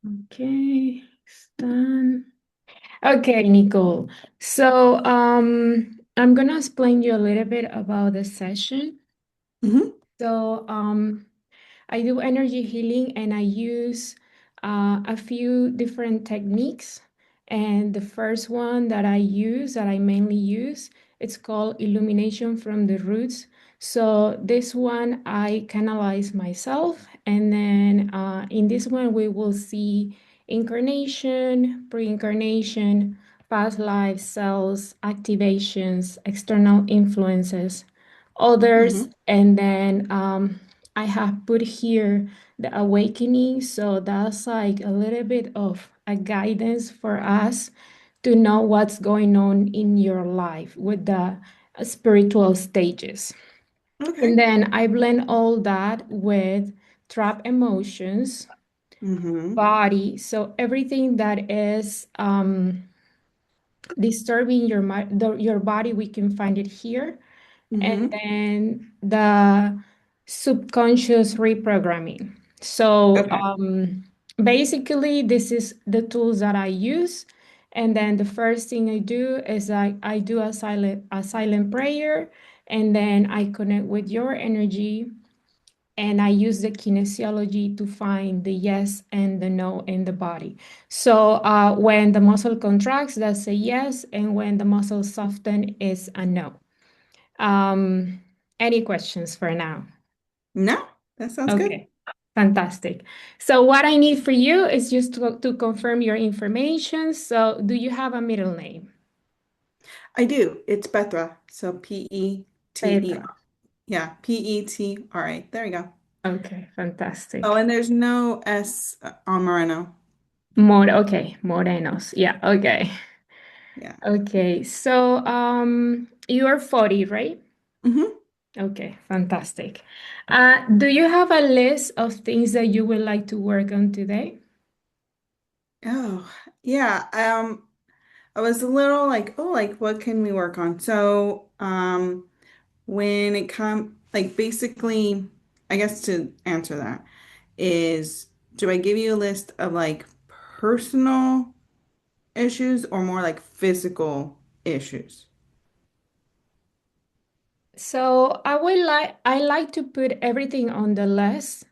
Okay, it's done. Okay, Nicole. So, I'm gonna explain you a little bit about the session. Hmm. So, I do energy healing and I use a few different techniques. And the first one that I mainly use, it's called illumination from the roots. So this one I canalize myself. And then in this one, we will see incarnation, pre-incarnation, past life cells, activations, external influences, others, Hmm. and then I have put here the awakening. So that's like a little bit of a guidance for us to know what's going on in your life with the spiritual stages. And Okay. then I blend all that with trap emotions, Hmm. body. So everything that is disturbing your body, we can find it here. And Hmm. then the subconscious reprogramming. So Okay. basically, this is the tools that I use. And then the first thing I do is I do a silent prayer, and then I connect with your energy, and I use the kinesiology to find the yes and the no in the body. So when the muscle contracts, that's a yes, and when the muscle soften, is a no. Um, any questions for now? No, that sounds good. Okay, fantastic. So what I need for you is just to confirm your information. So do you have a middle name? I do. It's Petra. So Petra. P-E-T-E-R. Yeah, P-E-T-R-A. There you go. Okay, Oh, fantastic. and there's no S on Moreno. Okay, Morenos. Yeah, okay. Yeah. Okay, so you're 40, right? Hmm. Okay, fantastic. Do you have a list of things that you would like to work on today? Oh, yeah. I was a little like, oh, like what can we work on? So, when it come like basically, I guess to answer that is, do I give you a list of like personal issues or more like physical issues? So I like to put everything on the list,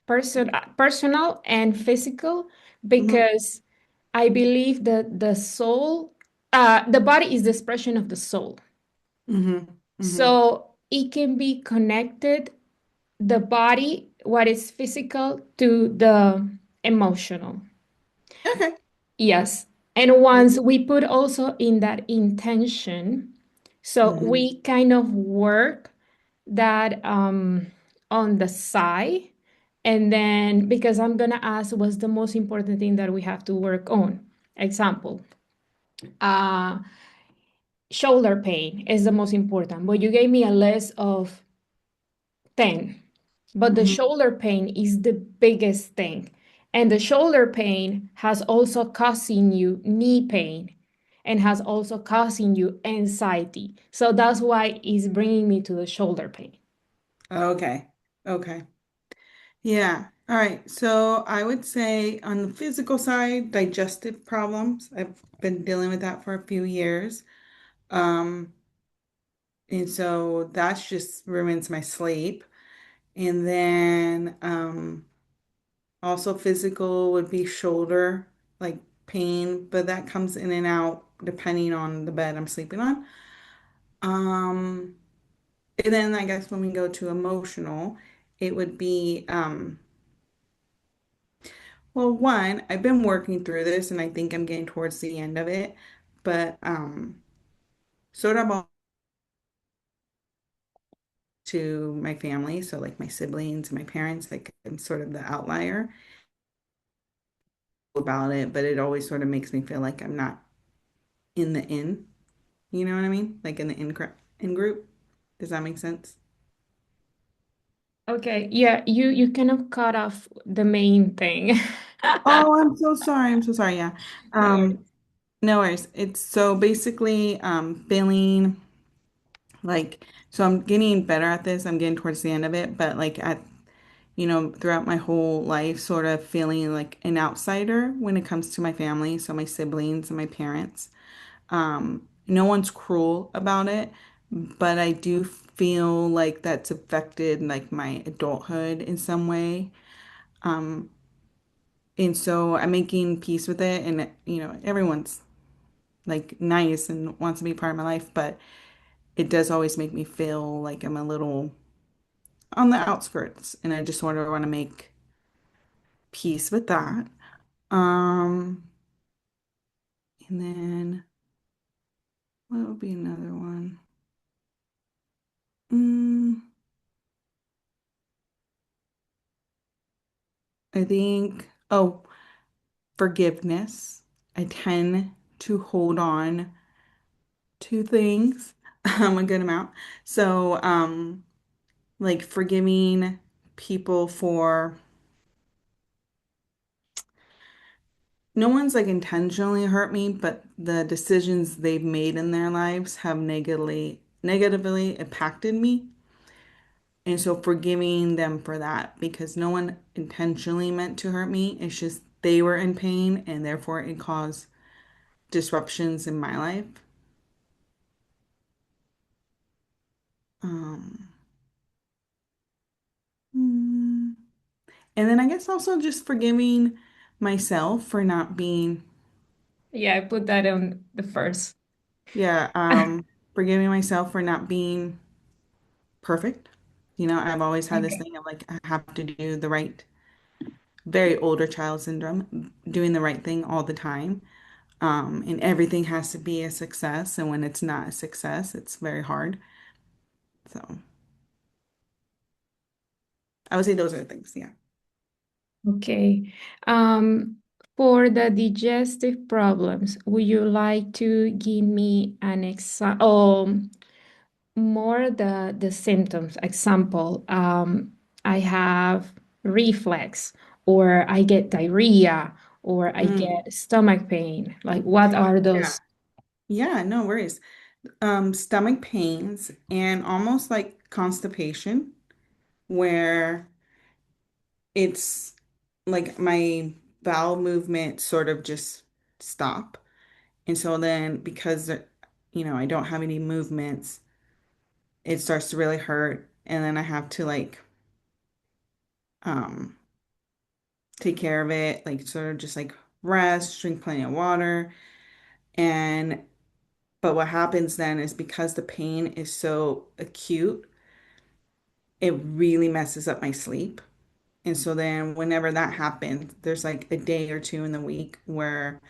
personal and physical, Hmm. because I believe that the body is the expression of the soul. Hmm. Hmm. So it can be connected, the body, what is physical, to the emotional. Okay. Yes. And once we put also in that intention, so Hmm. we kind of work that on the side. And then, because I'm going to ask what's the most important thing that we have to work on. Example, uh, shoulder pain is the most important, but you gave me a list of 10. But the Hmm. shoulder pain is the biggest thing. And the shoulder pain has also causing you knee pain and has also causing you anxiety. So that's why it's bringing me to the shoulder pain. Okay. Okay. Yeah. All right. So I would say on the physical side, digestive problems. I've been dealing with that for a few years. Um, and so that's just ruins my sleep. And then also physical would be shoulder, like pain, but that comes in and out depending on the bed I'm sleeping on. Um, and then I guess when we go to emotional, it would be well, one, I've been working through this and I think I'm getting towards the end of it, but sort of all to my family, so like my siblings and my parents, like I'm sort of the outlier about it, but it always sort of makes me feel like I'm not in the in, you know what I mean? Like in the in group. Does that make sense? Okay, yeah, you kind of cut off the main thing. Oh, I'm so sorry. I'm so sorry. Yeah. No Um, worries. no worries. It's so basically feeling like so I'm getting better at this. I'm getting towards the end of it, but like at throughout my whole life, sort of feeling like an outsider when it comes to my family, so my siblings and my parents. No one's cruel about it, but I do feel like that's affected like my adulthood in some way. Um, and so I'm making peace with it, and everyone's like nice and wants to be part of my life, but it does always make me feel like I'm a little on the outskirts, and I just sort of want to make peace with that. Um, and then what would be another one? Mm, I think, oh, forgiveness. I tend to hold on to things a good amount. So, like forgiving people for no one's like intentionally hurt me, but the decisions they've made in their lives have negatively impacted me. And so forgiving them for that because no one intentionally meant to hurt me. It's just they were in pain and therefore it caused disruptions in my life. Um, mm, and then I guess also just forgiving myself for not being, Yeah, I put that on the first. yeah, forgiving myself for not being perfect. I've always had this Okay. thing of like, I have to do the right, very older child syndrome, doing the right thing all the time. And everything has to be a success. And when it's not a success, it's very hard. So I would say those are the things. Yeah. Okay. Um, for the digestive problems, would you like to give me an example? More the symptoms. Example, I have reflux, or I get diarrhea, or I Mm, get stomach pain. Like, what are yeah. those? Yeah, no worries. Stomach pains and almost like constipation, where it's like my bowel movement sort of just stop. And so then because I don't have any movements, it starts to really hurt. And then I have to like um take care of it, like sort of just like rest, drink plenty of water. And but what happens then is because the pain is so acute, it really messes up my sleep. And so then whenever that happens, there's like a day or two in the week where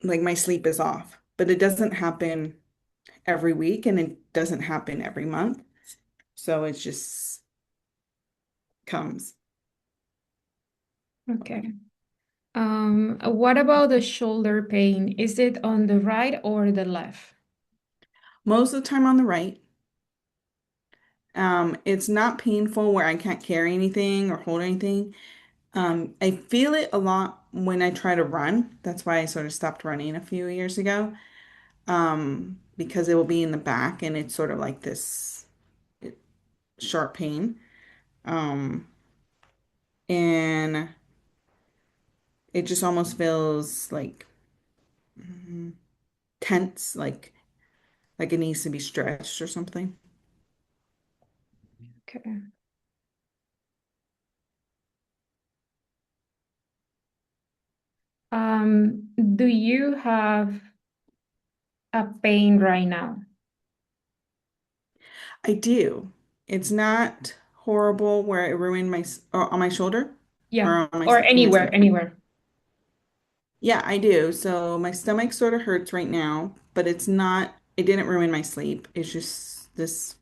like my sleep is off. But it doesn't happen every week and it doesn't happen every month. So it just comes. Okay. What about the shoulder pain? Is it on the right or the left? Most of the time on the right. It's not painful where I can't carry anything or hold anything. I feel it a lot when I try to run. That's why I sort of stopped running a few years ago. Because it will be in the back and it's sort of like this sharp pain. Um, and it just almost feels like tense, like it needs to be stretched or something. Okay. Do you have a pain right now? I do. It's not horrible where it ruined on my shoulder Yeah, or on or my anywhere, stomach. anywhere. Yeah, I do. So my stomach sort of hurts right now, but it didn't ruin my sleep. It's just this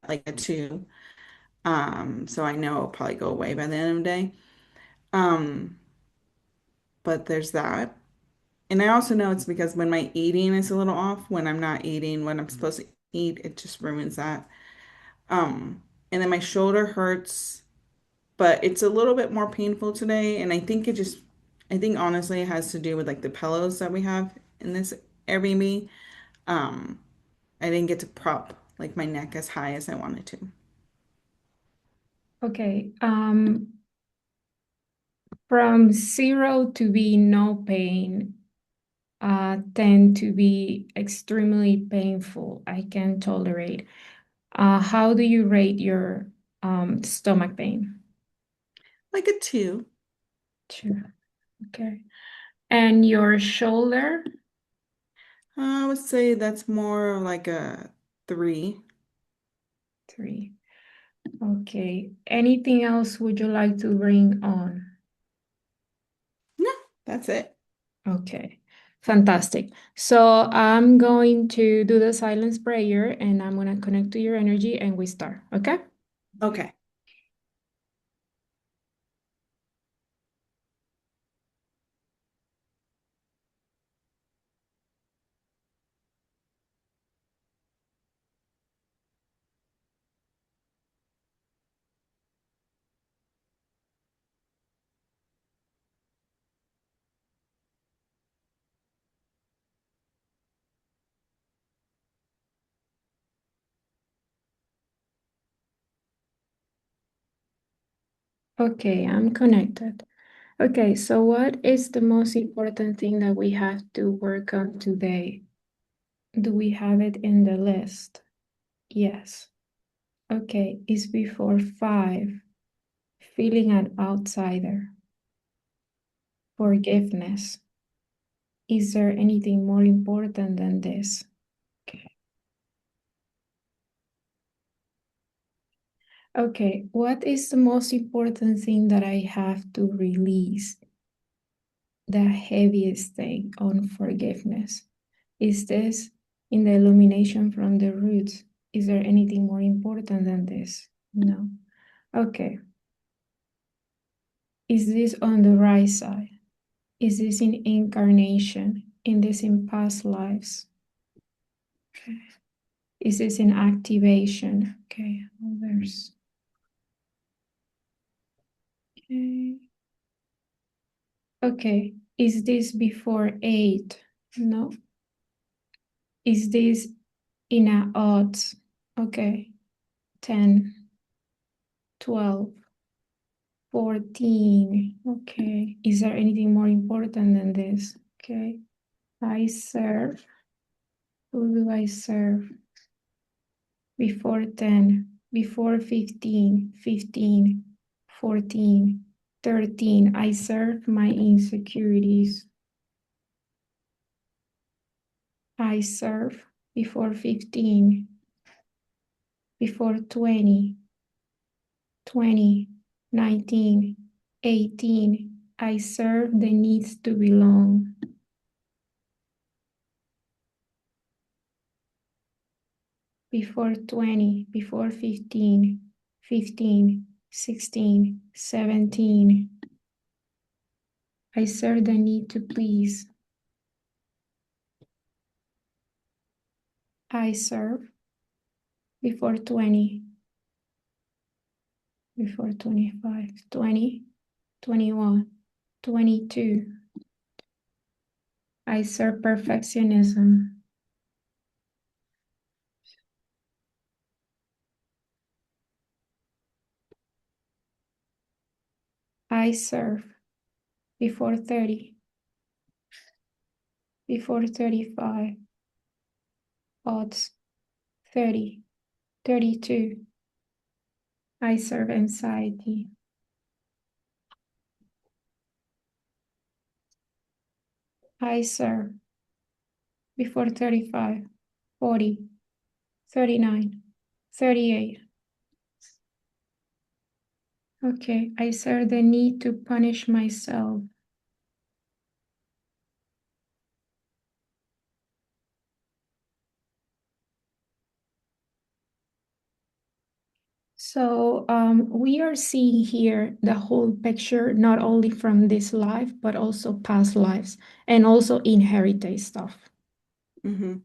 like a two. So I know it'll probably go away by the end of the day. Um, but there's that. And I also know it's because when my eating is a little off, when I'm not eating what I'm supposed to eat, it just ruins that. And then my shoulder hurts, but it's a little bit more painful today. And I think honestly it has to do with like the pillows that we have in this Airbnb. Um, I didn't get to prop like my neck as high as I wanted to. Okay. From 0 to be no pain, 10 to be extremely painful. I can tolerate. How do you rate your stomach pain? Like a 2. Sure. Okay. And your shoulder? I would say that's more like a 3. 3. Okay. Anything else would you like to bring on? No, that's it. Okay. Fantastic. So I'm going to do the silence prayer and I'm going to connect to your energy and we start. Okay? Okay. Okay, I'm connected. Okay, so what is the most important thing that we have to work on today? Do we have it in the list? Yes. Okay, it's before 5. Feeling an outsider. Forgiveness. Is there anything more important than this? Okay. Okay, what is the most important thing that I have to release? The heaviest thing on forgiveness. Is this in the illumination from the roots? Is there anything more important than this? No. Okay. Is this on the right side? Is this in incarnation? In this in past lives? Okay. Is this in activation? Okay. Others. Okay. Okay. Is this before 8? No. Is this in a odds? Okay. 10, 12, 14. Okay. Is there anything more important than this? Okay. I serve. Who do I serve? Before 10, before 15, 15, 14, 13. I serve my insecurities. I serve before 15, before 20, 20, 19, 18. I serve the needs to belong. Before 20, before 15, 15, 16, 17. I serve the need to please. I serve before 20, before 25, 20, 21, 22. I serve perfectionism. I serve before 30, before 35, odds 30, 32. I serve anxiety. I serve before 35, 40, 39, 38. Okay, I serve the need to punish myself. So we are seeing here the whole picture, not only from this life, but also past lives and also inherited stuff. Mm-hmm.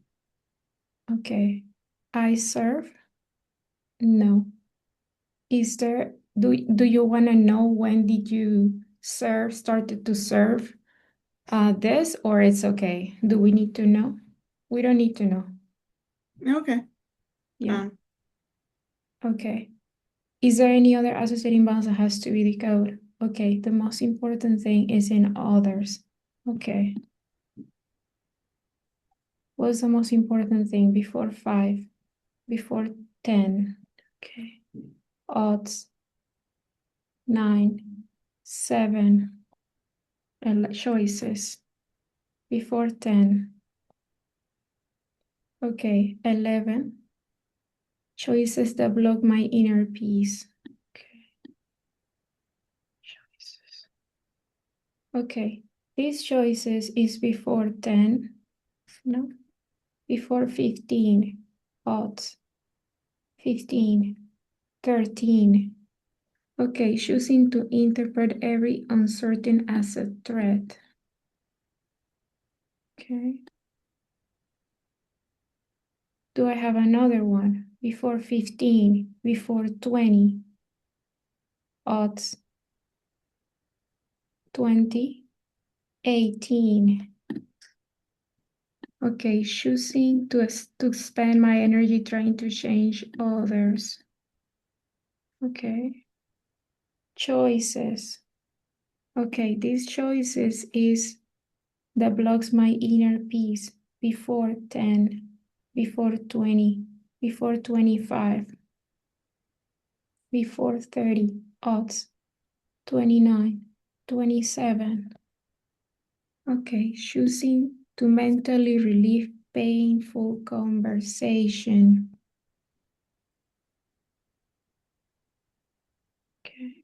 Okay, I serve? No. Is there, do you want to know when did you started to serve this, or it's okay? Do we need to know? We don't need to know. Okay. Yeah. No. Okay. Is there any other associating bonds that has to be decoded? Okay, the most important thing is in others. Okay. What's the most important thing before 5? Before 10? Okay. Odds, 9, 7, choices. Before 10. Okay, 11. Choices that block my inner peace. Okay, choices. Okay, these choices is before 10, no? Before 15, odds, 15, 13. Okay, choosing to interpret every uncertain as a threat. Okay. Do I have another one? Before 15, before 20, odds, 20, 18. Okay, choosing to spend my energy trying to change others. Okay. Choices. Okay, these choices is that blocks my inner peace before 10, before 20, before 25, before 30, odds, 29, 27. Okay, choosing to mentally relieve painful conversation. Okay.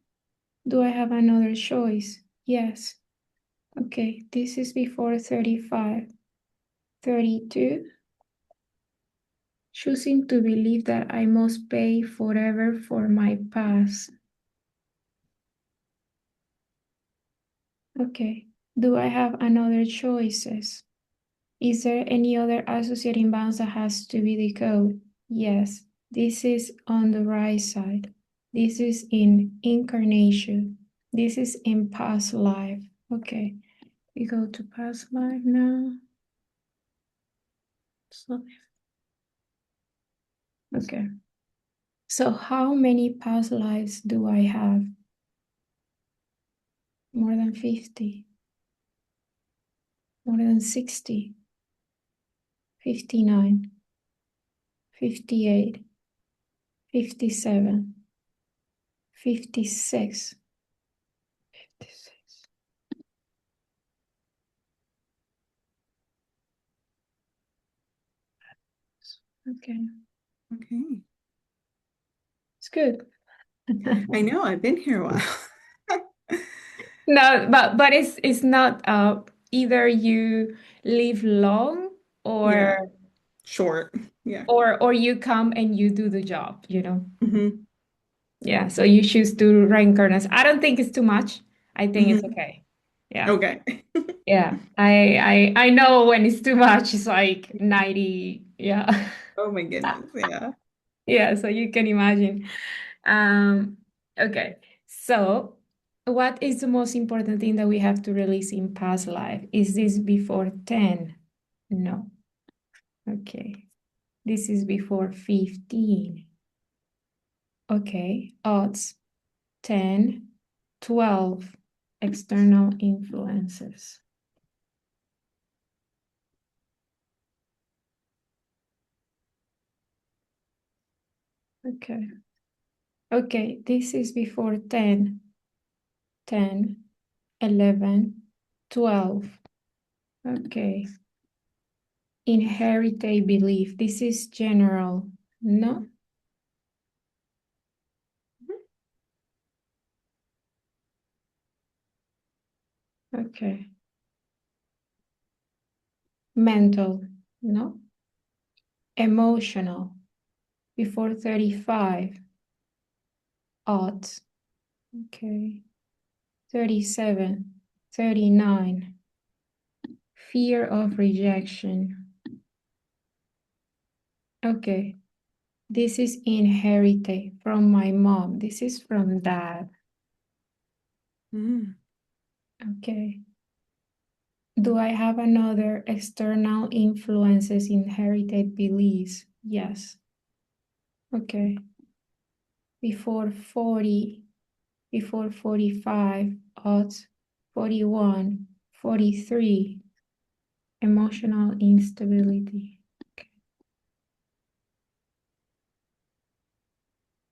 Do I have another choice? Yes. Okay, this is before 35. 32. Choosing to believe that I must pay forever for my past. Okay. Do I have another choices? Is there any other associating bonds that has to be decoded? Yes. This is on the right side. This is in incarnation. This is in past life. Okay. We go to past life now. So, okay. So how many past lives do I have? More than 50, more than 60, 59, 58, 57, 56, 56. Okay, Okay. it's good. I know, I've been here a while. No, but it's not either you live long or Yeah, short. Yeah. or you come and you do the job, you know. Hmm. Yeah, so you choose to reincarnate. I don't think it's too much. I think it's Hmm. okay. Yeah. Okay. Yeah. I know when it's too much, it's like 90. Yeah. Oh my goodness. Yeah. Yeah, so you can imagine. Um, okay. So what is the most important thing that we have to release in past life? Is this before 10? No. Okay. This is before 15. Okay. Odds 10, 12. External influences. Okay. Okay, this is before 10, 10, 11, 12. Okay. Inherited belief. This is general. No? Okay. Mental. No? Emotional. Before 35. Odds. Okay. 37, 39. Fear of rejection. Okay. This is inherited from my mom. This is from dad. Mm. Okay. Do I have another external influences inherited beliefs? Yes. Okay. Before 40, before 45, odds, 41, 43, emotional instability.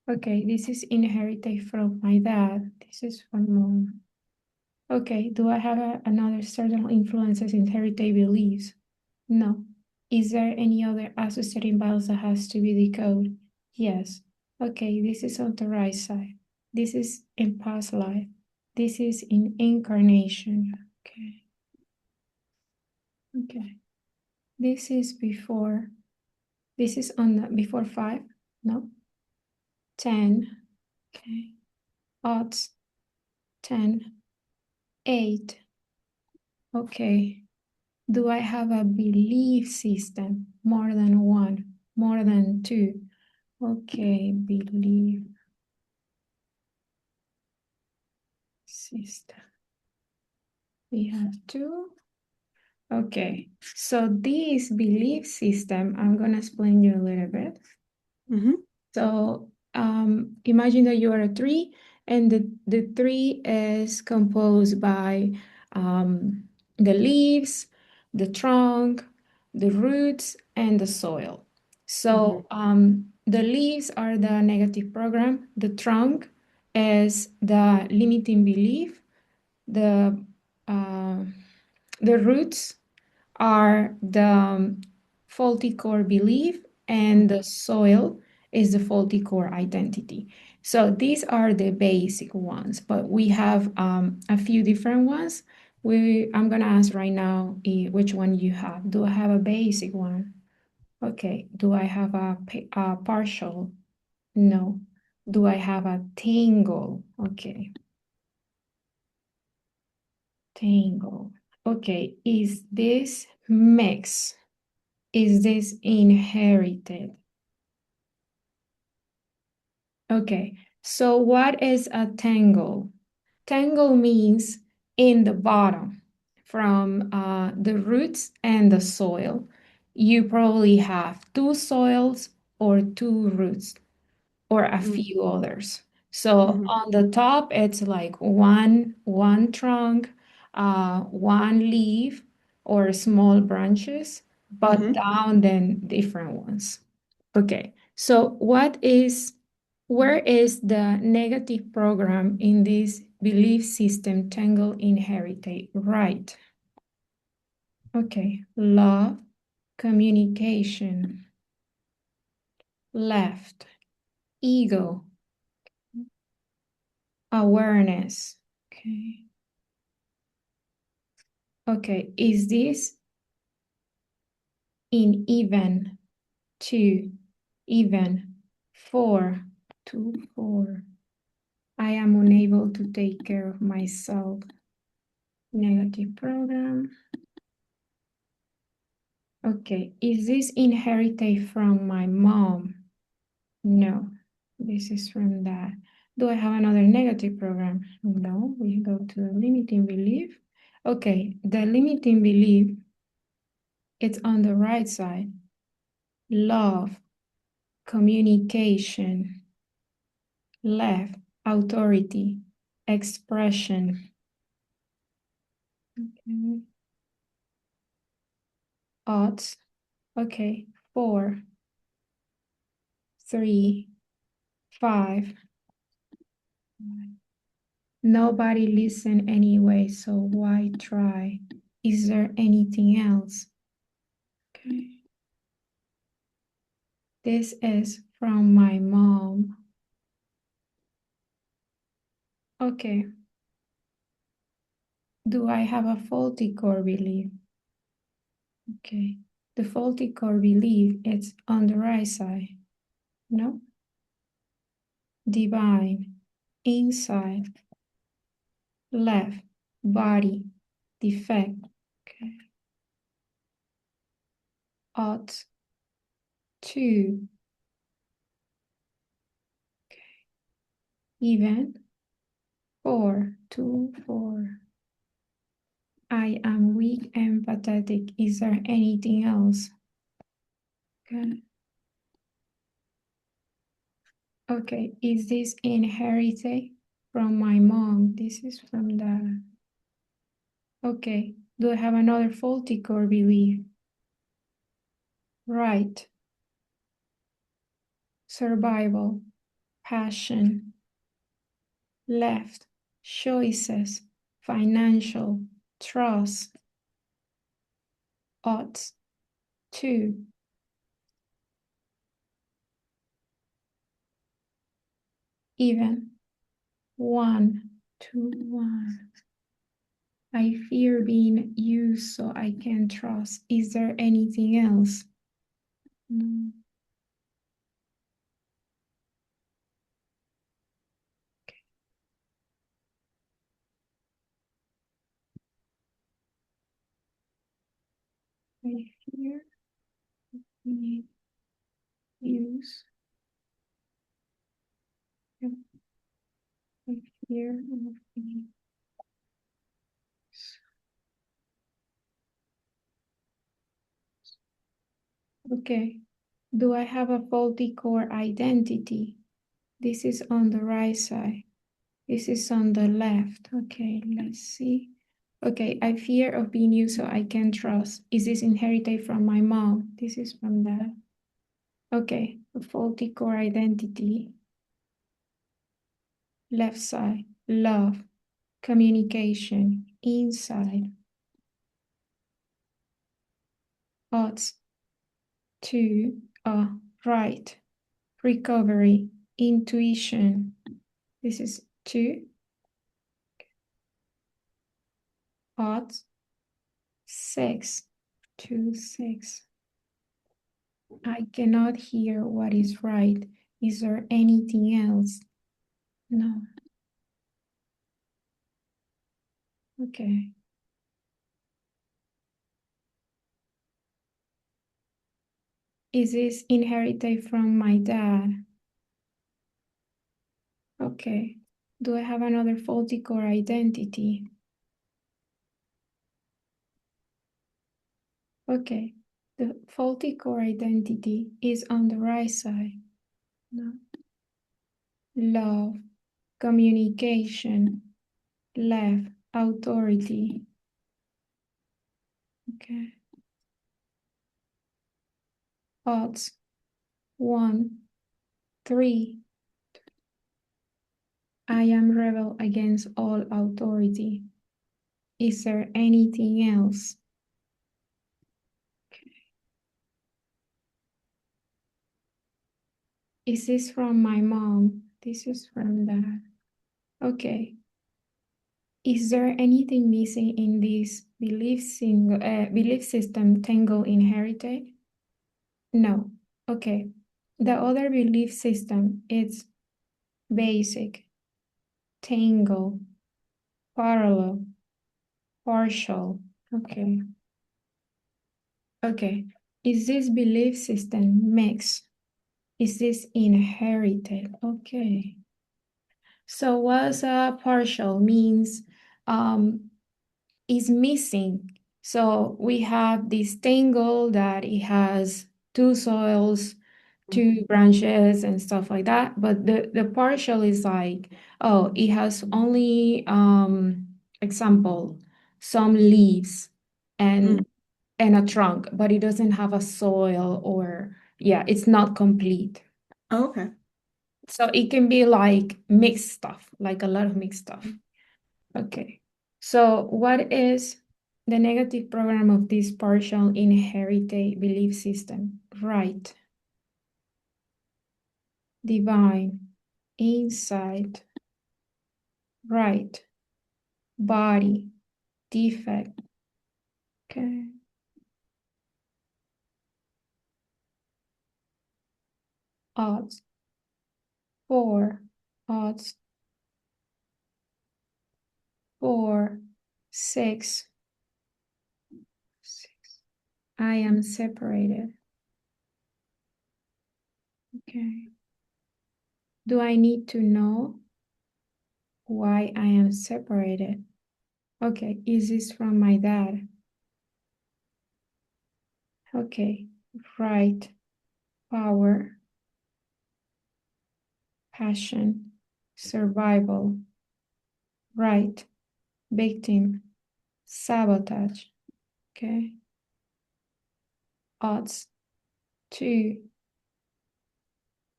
Okay, this is inherited from my dad. This is from mom. Okay, do I have another certain influences inherited beliefs? No. Is there any other associating bias that has to be decoded? Yes. Okay, this is on the right side. This is in past life. This is in incarnation. Okay. Okay. This is before. This is on the before 5. No. 10. Okay. Odds. 10. 8. Okay. Do I have a belief system? More than one, more than two. Okay, belief system. We have two. Okay, so this belief system, I'm gonna explain you a little bit. So imagine that you are a tree and the tree is composed by the leaves, the trunk, the roots, and the soil. So the leaves are the negative program, the trunk is the limiting belief, the, uh, the roots are the faulty core belief, and the soil is the faulty core identity. So these are the basic ones, but we have a few different ones. I'm gonna ask right now which one you have. Do I have a basic one? Okay. Do I have a partial? No. Do I have a tangle? Okay. Tangle. Okay. Is this mix? Is this inherited? Okay, so what is a tangle? Tangle means in the bottom from the roots and the soil. You probably have two soils or two roots or a few others. So on the top, it's like one trunk, one leaf or small branches, but down then different ones. Okay, so where is the negative program in this belief system tangle inherited? Right. Okay, love, communication, left, ego, awareness. Okay. Okay, is this in even, two, even, four, two, four? I am unable to take care of myself. Negative program. Okay, is this inherited from my mom? No, this is from dad. Do I have another negative program? No, we go to the limiting belief. Okay, the limiting belief, it's on the right side. Love, communication, left, authority, expression. Okay. Odds. Okay, 4, 3, 5. Nobody listen anyway, so why try? Is there anything else? Okay. This is from my mom. Okay. Do I have a faulty core belief? Okay. The faulty core belief is on the right side. No? Divine, inside, left, body, defect. Okay. Ought, to, even, 4, 2, 4. I am weak and pathetic. Is there anything else? Okay. Okay, is this inherited from my mom? This is from the... Okay, do I have another faulty core belief? Right, survival, passion, left, choices, financial, trust, odds, two, even, one, two, one. I fear being used so I can trust. Is there anything else? No. I fear being used. I fear of being... Okay. Do I have a faulty core identity? This is on the right side. This is on the left. Okay, let's see. Okay, I fear of being used so I can trust. Is this inherited from my mom? This is from that. Okay, a faulty core identity. Left side, love, communication, inside, odds, two, right, recovery, intuition. This is two, odds, six, two, six. I cannot hear what is right. Is there anything else? No. Okay. Is this inherited from my dad? Okay. Do I have another faulty core identity? Okay. The faulty core identity is on the right side. No. Love, communication, left, authority. Okay. Odds, one, three. I am rebel against all authority. Is there anything else? Is this from my mom? This is from dad. Okay. Is there anything missing in this belief system tangle inherited? No. Okay. The other belief system is basic, tangle, parallel, partial. Okay. Okay. Is this belief system mixed? Is this inherited? Okay. So what's a partial means is missing. So we have this tangle that it has two soils, two branches and stuff like that. But the partial is like, oh, it has only example, some leaves Mm. and and a trunk, but it doesn't have a soil or yeah, it's not complete. Oh, okay. So it can be like mixed stuff, like a lot of mixed stuff. Okay. So what is the negative program of this partial inherited belief system? Right, divine, insight, right, body, defect. Okay. Odds, four, odds, four, six, six. I am separated. Okay. Do I need to know why I am separated? Okay, is this from my dad? Okay, right, power, passion, survival, right, victim, sabotage, okay, odds, 2,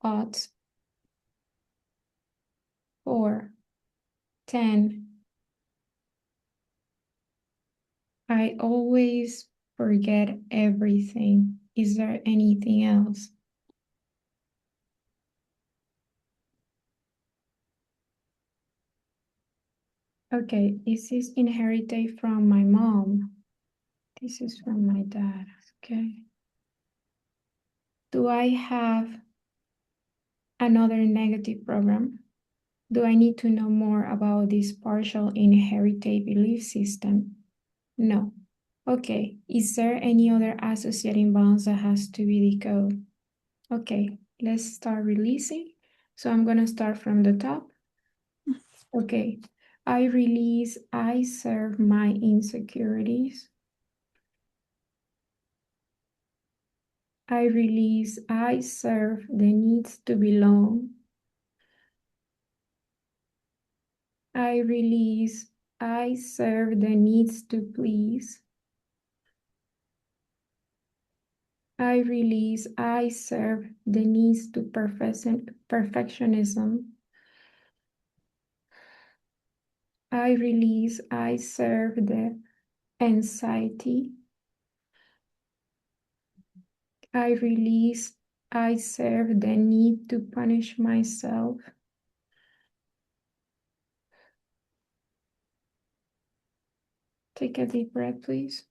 odds, 4, 10. I always forget everything. Is there anything else? Okay, this is inherited from my mom. This is from my dad. Okay. Do I have another negative program? Do I need to know more about this partial inherited belief system? No. Okay, is there any other associating bonds that has to be decoded? Okay, let's start releasing. So I'm gonna start from the top. Okay, I release, I serve my insecurities. I release, I serve the needs to belong. I release, I serve the needs to please. I release, I serve the needs to perfectionism. I release, I serve the anxiety. I release, I serve the need to punish myself. Take a deep breath, please.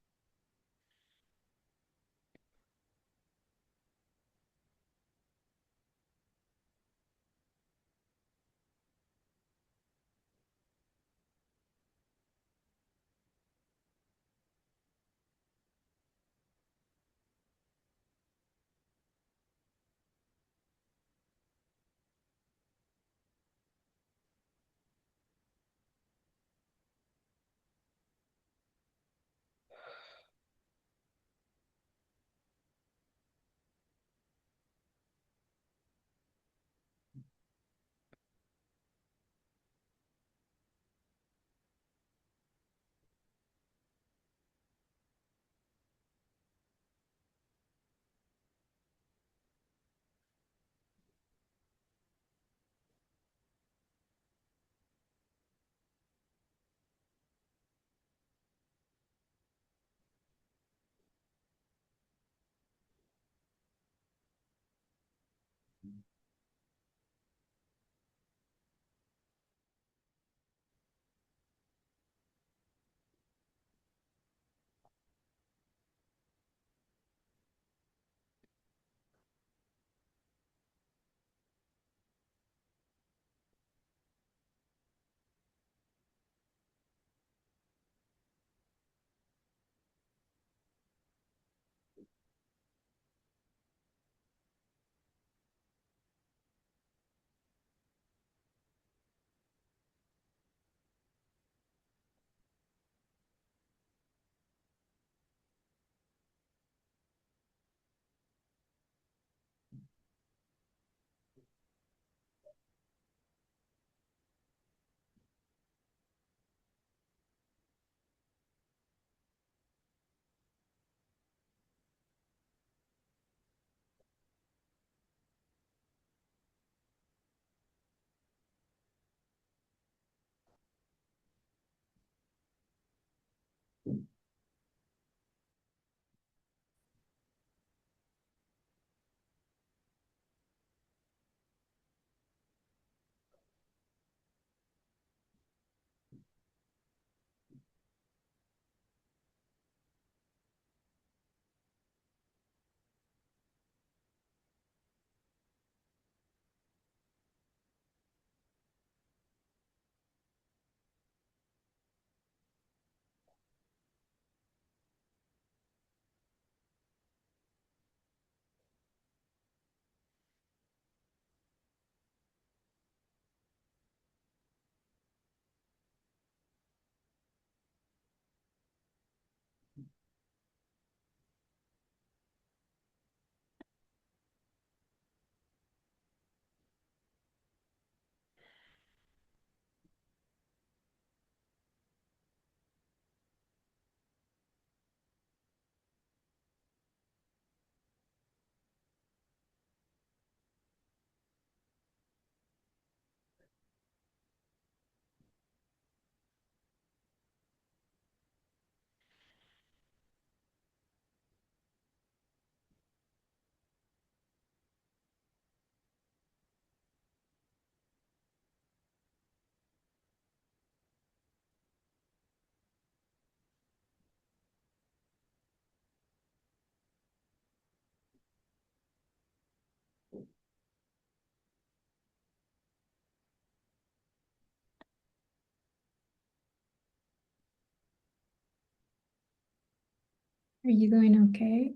Are you doing okay?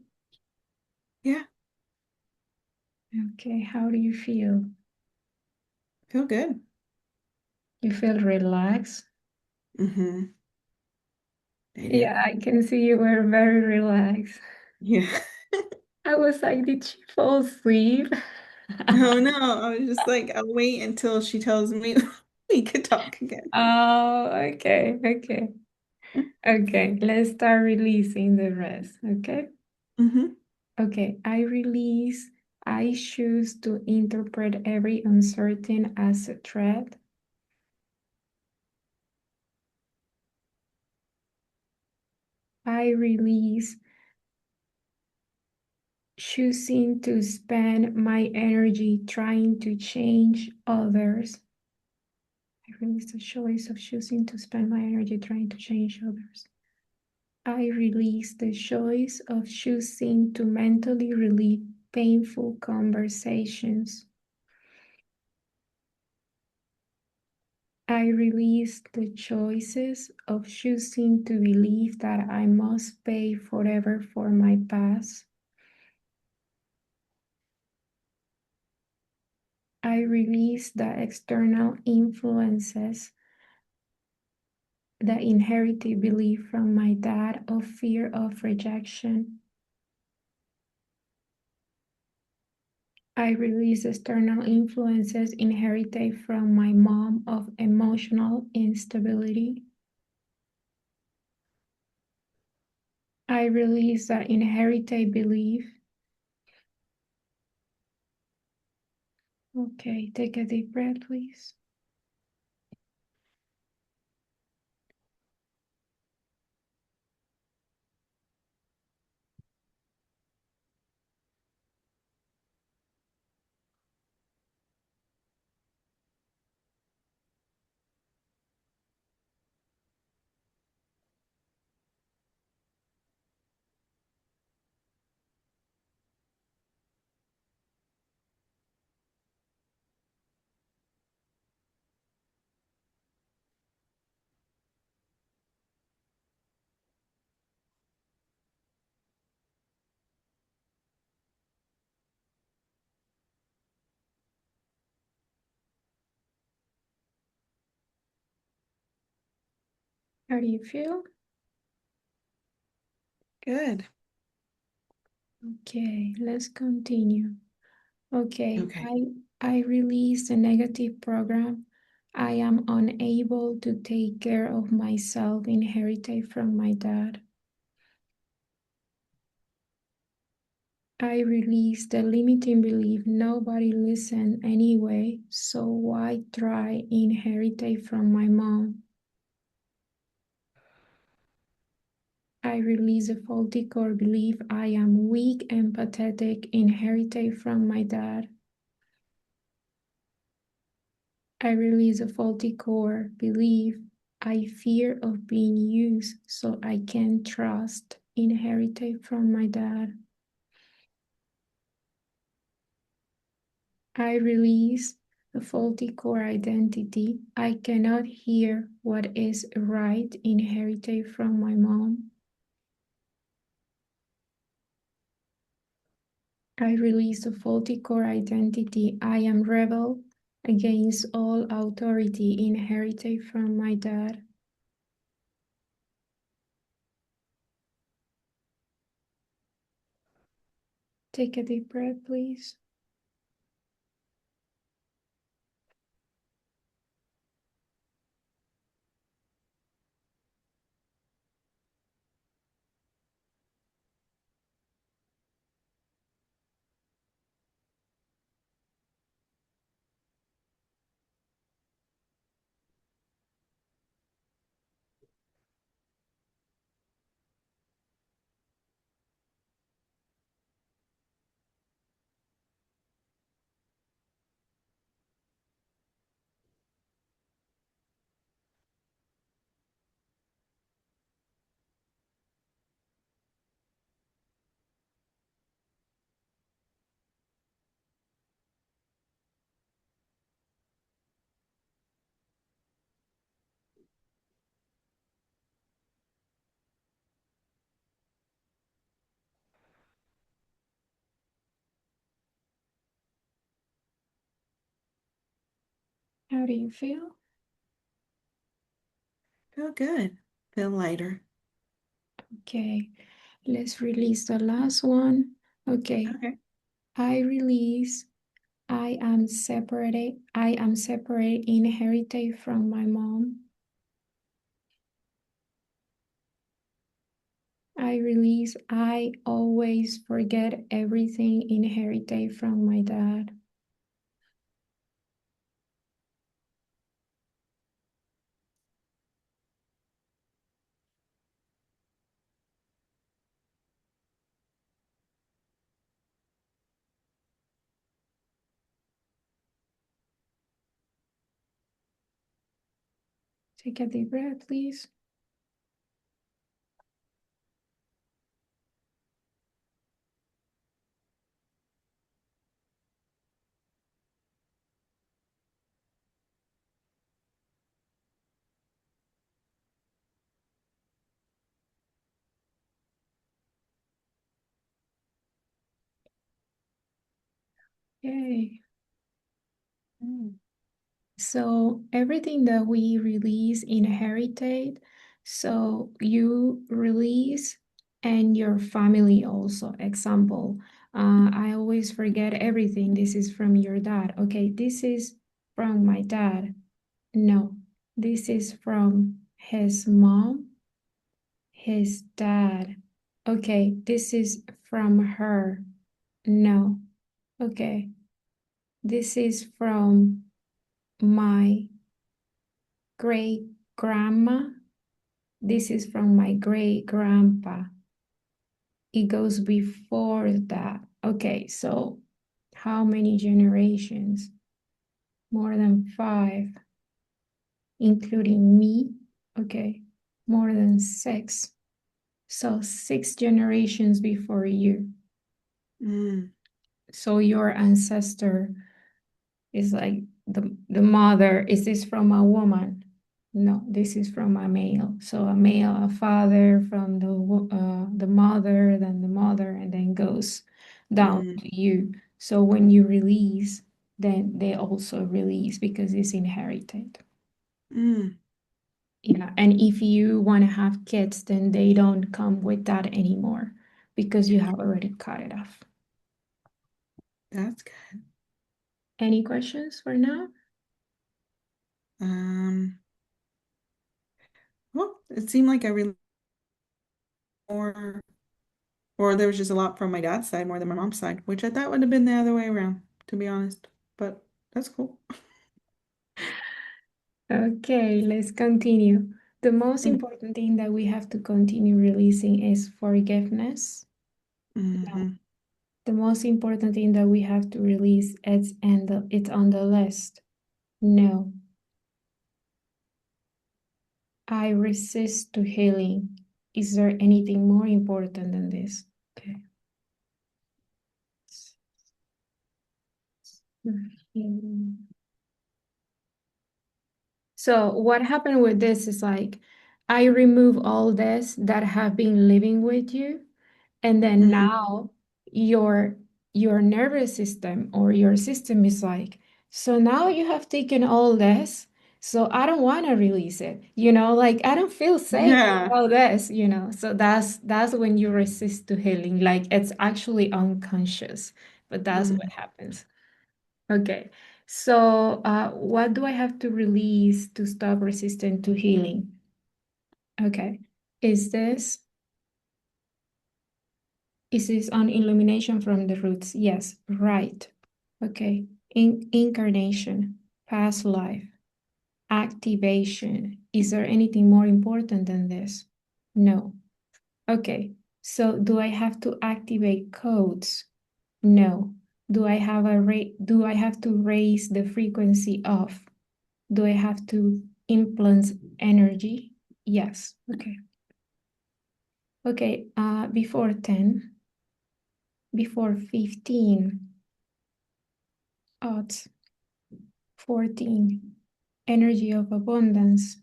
Yeah, Okay, how do you feel? feel good. You feel relaxed? Mm-hmm. I do. Yeah, I can see you were very relaxed. Yeah. I was like, did she fall asleep? Oh no, I was just like, I'll wait until she tells me we could talk again. Oh, okay, okay. Okay, let's start releasing the rest, okay? Mm-hmm. Okay, I release. I choose to interpret every uncertain as a threat. I release choosing to spend my energy trying to change others. I release the choice of choosing to spend my energy trying to change others. I release the choice of choosing to mentally relieve painful conversations. I release the choices of choosing to believe that I must pay forever for my past. I release the external influences, the inherited belief from my dad of fear of rejection. I release external influences inherited from my mom of emotional instability. I release the inherited belief. Okay, take a deep breath, please. How do you feel? Good. Okay, let's continue. Okay, Okay. I release the negative program. I am unable to take care of myself inherited from my dad. I release the limiting belief nobody listen anyway, so why try inherited from my mom? I release a faulty core belief I am weak and pathetic inherited from my dad. I release a faulty core belief I fear of being used so I can trust inherited from my dad. I release a faulty core identity I cannot hear what is right inherited from my mom. I release a faulty core identity I am rebel against all authority inherited from my dad. Take a deep breath, please. How do you feel? Feel good. Feel lighter. Okay, let's release the last one. Okay, Okay. I release. I am separate, inherited from my mom. I release. I always forget everything inherited from my dad. Take a deep breath, please. Okay. Mm. So everything that we release inherited, so you release and your family also. Example, I always forget everything. This is from your dad. Okay, this is from my dad. No, this is from his mom, his dad. Okay, this is from her. No, okay, this is from my great grandma. This is from my great grandpa. It goes before that. Okay, so how many generations? More than five, including me. Okay, more than six. So 6 generations before you. Mm. So your ancestor is like the mother. Is this from a woman? No, this is from a male. So a male, a father from the mother, then the mother, and then goes down Mm. to you. So when you release, then they also release because it's inherited. Mm. Yeah, and if you want to have kids, then they don't come with that anymore because you have already cut it off. That's good. Any questions for now? Um, well, it seemed like I really more, or there was just a lot from my dad's side more than my mom's side, which I thought would have been the other way around, to be honest. But that's cool. Okay, let's continue. The most important thing that we have to continue releasing is forgiveness. No. Mm-hmm. The most important thing that we have to release is and it's on the list. No. I resist to healing. Is there anything more important than this? Okay. Healing. So what happened with this is like I remove all this that have been living with you, and then Mm-hmm. now your your nervous system or your system is like, so now you have taken all this, so I don't want to release it, like I don't feel safe with Yeah. all this, so that's when you resist to healing, like it's actually unconscious, but that's what Mm. happens. Okay, so what do I have to release to stop resisting to healing? Okay, is this is this on illumination from the roots? Yes, right. Okay. Incarnation, past life, activation. Is there anything more important than this? No. Okay. So do I have to activate codes? No. Do I have to raise the frequency of? Do I have to influence energy? Yes. Okay. Okay. Before 10, before 15, odds. 14. Energy of abundance.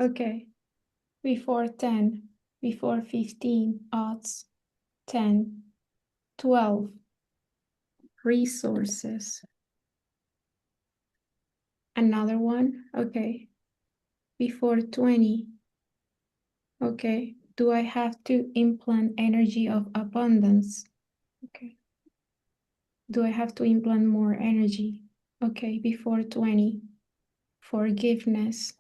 Okay. Before 10, before 15, odds, 10, 12, resources. Another one, okay. Before 20, okay. Do I have to implant energy of abundance? Okay. Do I have to implant more energy? Okay, before 20, forgiveness.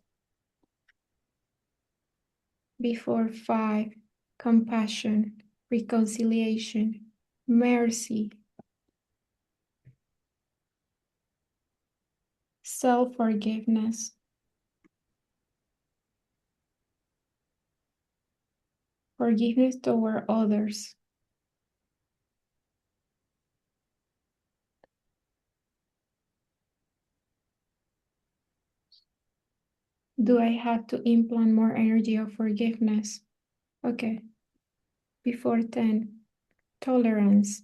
Before 5, compassion, reconciliation, mercy, self-forgiveness. Forgiveness toward others. Do I have to implant more energy of forgiveness? Okay. Before 10, tolerance,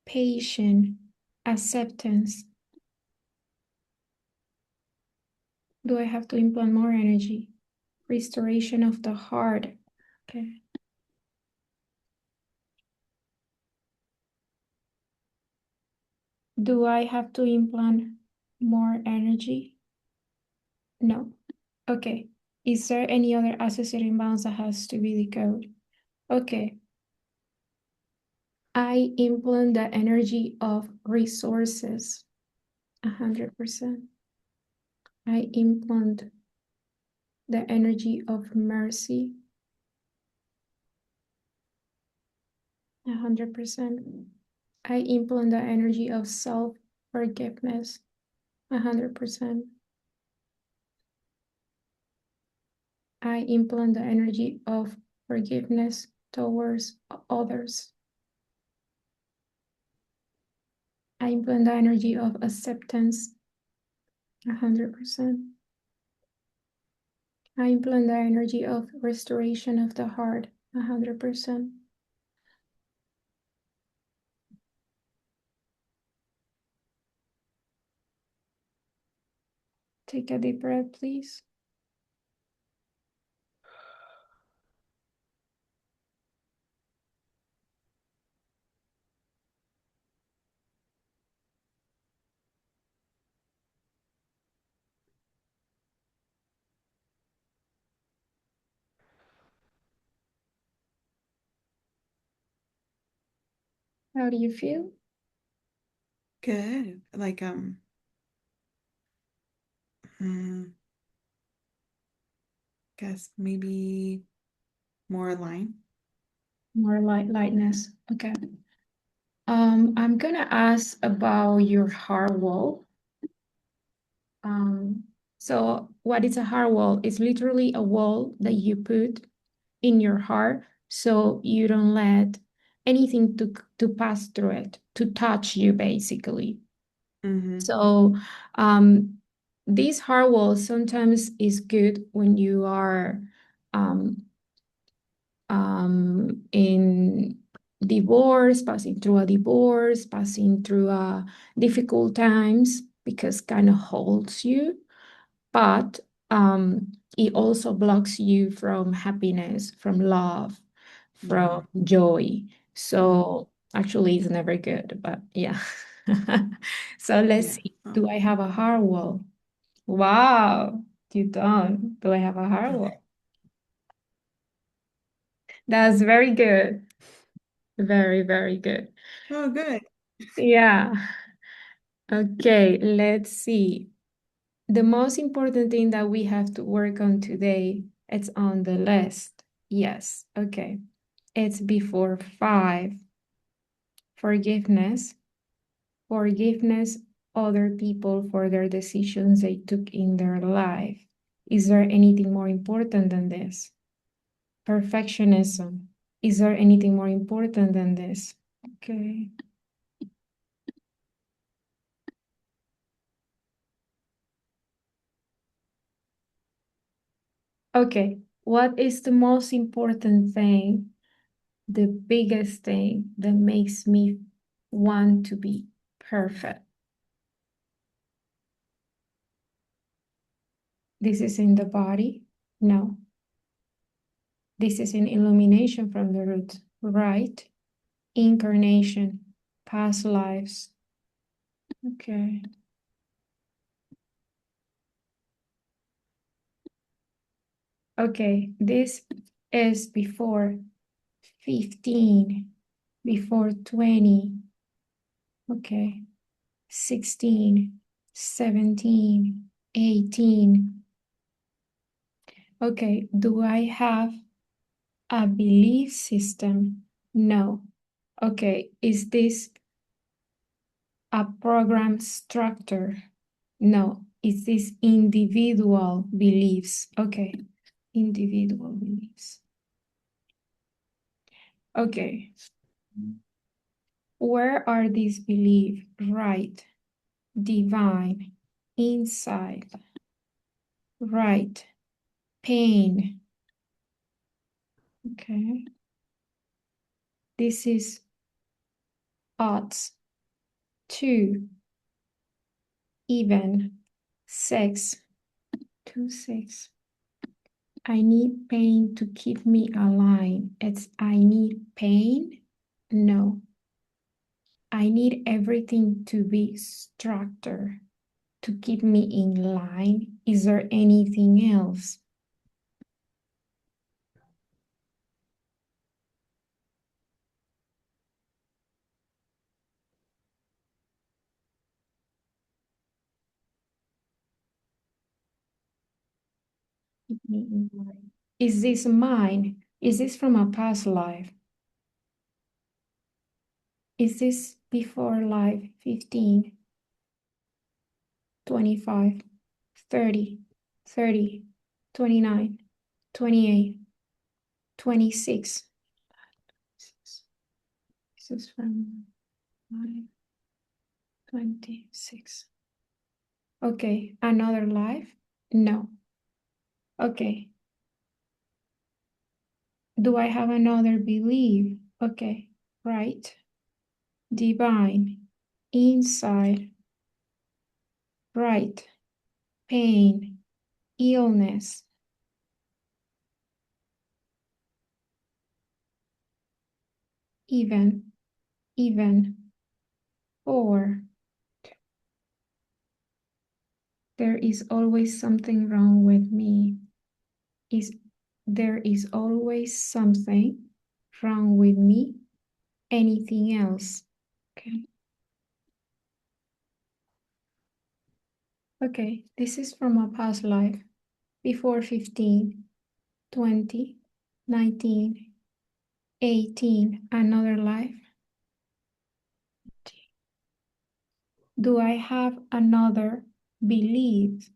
patience, acceptance. Do I have to implant more energy? Restoration of the heart. Okay. Do I have to implant more energy? No. Okay. Is there any other associated imbalance that has to be decoded? Okay. I implant the energy of resources. 100%. I implant the energy of mercy. 100%. I implant the energy of self-forgiveness. 100%. I implant the energy of forgiveness towards others. I implant the energy of acceptance. 100%. I implant the energy of restoration of the heart. 100%. Take a deep breath, please. How do you feel? Good. Like, guess maybe more aligned. More lightness. Okay. I'm gonna ask about your heart wall. Um, so what is a heart wall? It's literally a wall that you put in your heart so you don't let anything to pass through it, to touch you basically. Mm-hmm. So um, this heart wall sometimes is good when you are um, in divorce, passing through a divorce, passing through difficult times, because kind of holds you, but it also blocks you from happiness, from love, Mm-hmm. from joy. Mm-hmm. So actually, it's never good, but yeah. So let's Yeah. see. Oh, Do I have a heart wall? Wow, you don't. Do I have a heart okay. wall? That's very good. Very, very good. Oh, good. Yeah. Okay, let's see. The most important thing that we have to work on today, it's on the list. Yes. Okay. It's before 5. Forgiveness. Forgiveness other people for their decisions they took in their life. Is there anything more important than this? Perfectionism. Is there anything more important than this? Okay. Okay. What is the most important thing, the biggest thing that makes me want to be perfect? This is in the body. No. This is an illumination from the root, right? Incarnation, past lives. Okay. Okay, this is before 15, before 20. Okay, 16, 17, 18. Okay, do I have a belief system? No. Okay, is this a program structure? No. Is this individual beliefs? Okay, individual beliefs. Okay, where are these beliefs? Right, divine, inside, right, pain. Okay, this is odds, two, even, sex, two, six. I need pain to keep me alive. It's I need pain? No. I need everything to be structured to keep me in line. Is there anything else? Keep me in line. Is this mine? Is this from a past life? Is this before life 15, 25, 30, 30, 29, 28, 26? This is from life 26. Okay, another life? No. Okay. Do I have another belief? Okay, right. Divine, inside, right, pain, illness, even, even, or there is always something wrong with me. Is there is always something wrong with me? Anything else? Okay. Okay, this is from a past life. Before 15, 20, 19, 18, another life. Do I have another belief?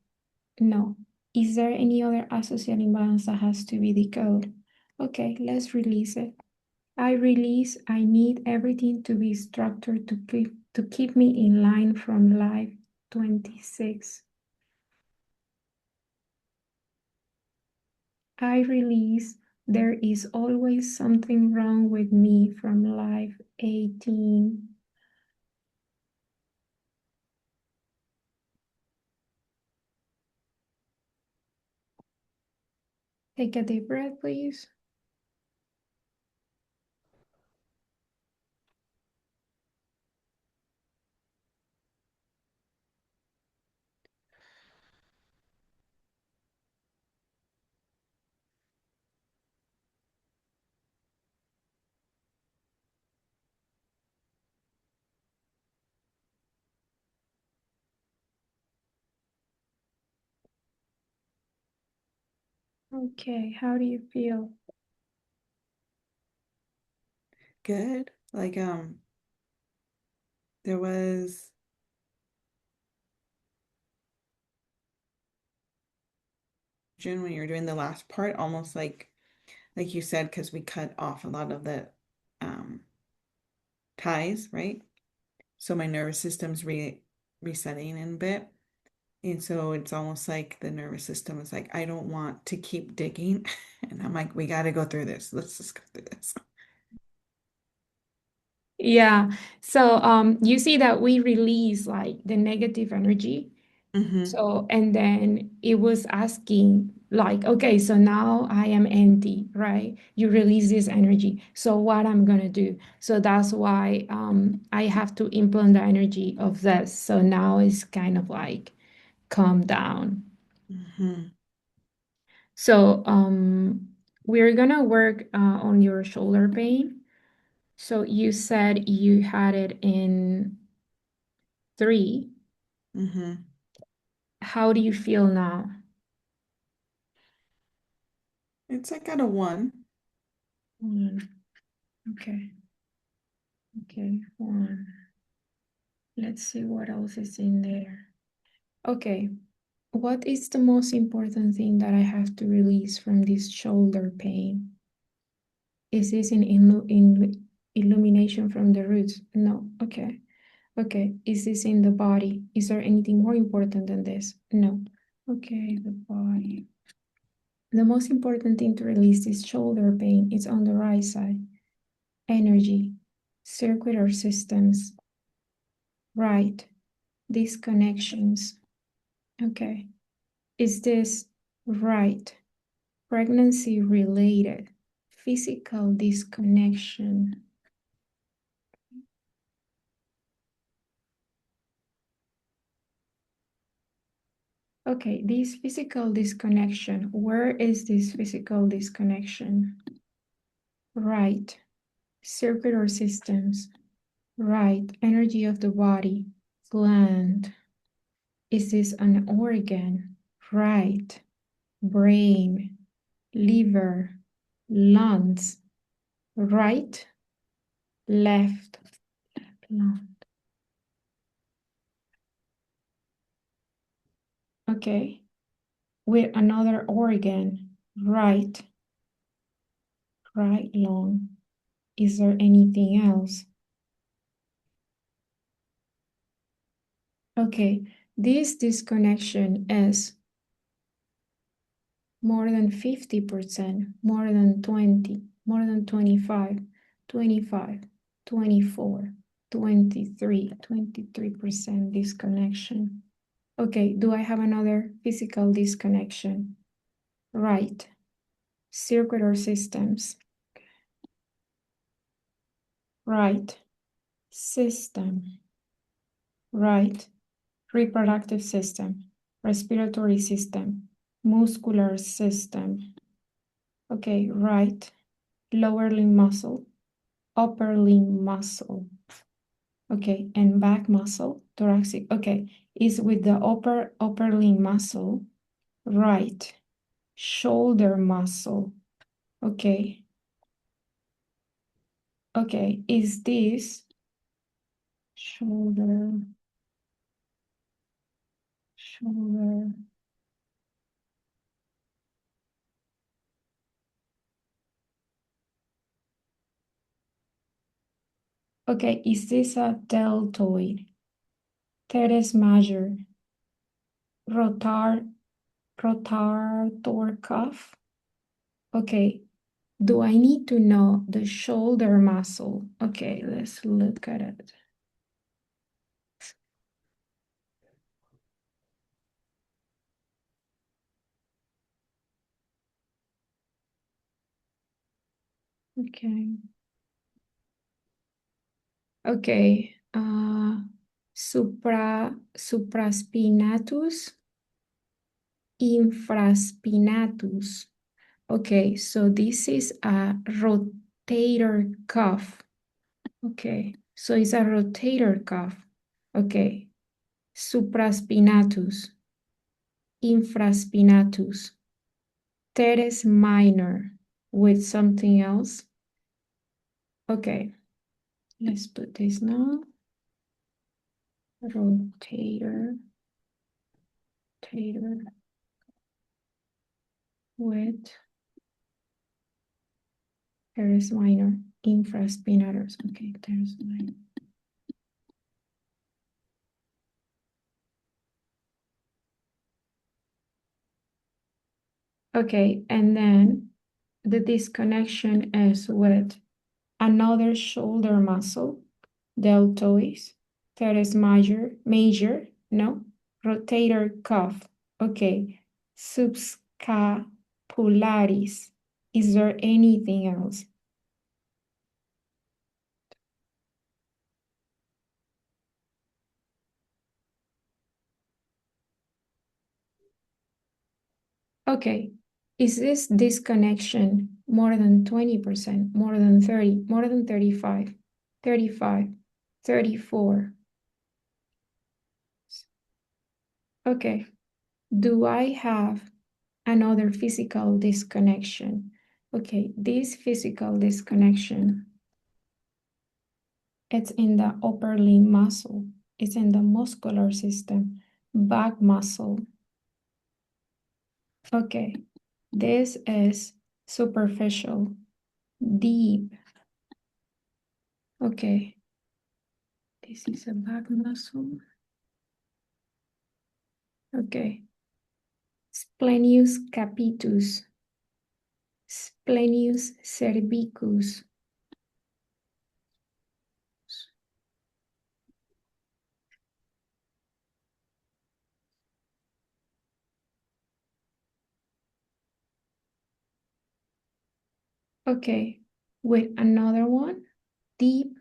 No. Is there any other associated imbalance that has to be decoded? Okay, let's release it. I release, I need everything to be structured to keep me in line from life 26. I release, there is always something wrong with me from life 18. Take a deep breath, please. Okay, how do you feel? Good. Like, there was June when you were doing the last part, almost like you said, because we cut off a lot of the um ties, right? So my nervous system's resetting in a bit. And so it's almost like the nervous system is like, I don't want to keep digging. And I'm like, we got to go through this. Let's just go through this. Yeah. So you see that we release like the negative energy. Mm-hmm. So and then it was asking like, okay, so now I am empty, right? You release this energy. So what I'm gonna do? So that's why I have to implement the energy of this. So now it's kind of like calm down. Mhm. So we're gonna work on your shoulder pain. So you said you had it in 3. Mhm. How do you feel now? It's like at a 1. Mm, okay, okay, 1. Let's see what else is in there. Okay, what is the most important thing that I have to release from this shoulder pain? Is this in illumination from the roots? No. Okay. Okay. Is this in the body? Is there anything more important than this? No. Okay, the body. The most important thing to release this shoulder pain is on the right side. Energy, circular systems, right, disconnections. Okay. Is this right? Pregnancy related, physical disconnection. Okay, this physical disconnection, where is this physical disconnection? Right, circular systems, right, energy of the body, gland. Is this an organ? Right, brain, liver, lungs, right, left, lung. Okay, with another organ, right, right lung. Is there anything else? Okay, this disconnection is more than 50%, more than 20, more than 25, 25, 24, 23, 23% disconnection. Okay, do I have another physical disconnection? Right, circular systems, right, system, right, reproductive system, respiratory system, muscular system. Okay, right, lower limb muscle, upper limb muscle. Okay, and back muscle, thoracic. Okay, is with the upper limb muscle, right, shoulder muscle. Okay, okay, is this shoulder, shoulder? Okay, is this a deltoid, teres major, rotar, rotator cuff? Okay, do I need to know the shoulder muscle? Okay, let's look at it. Okay. Okay. Supraspinatus, infraspinatus. Okay, so this is a rotator cuff. Okay, so it's a rotator cuff. Okay, supraspinatus, infraspinatus, teres minor with something else. Okay, let's put this now. Rotator, rotator with teres minor, infraspinatus. Okay, teres minor. Okay, and then the disconnection is with another shoulder muscle, deltoids, teres major, no, rotator cuff. Okay, subscapularis. Is there anything else? Okay, is this disconnection more than 20%, more than 30, more than 35, 35, 34? Okay, do I have another physical disconnection? Okay, this physical disconnection, it's in the upper limb muscle. It's in the muscular system, back muscle. Okay, this is superficial, deep. Okay, this is a back muscle. Okay, splenius capitus, splenius cervicus. Okay, with another one, deep.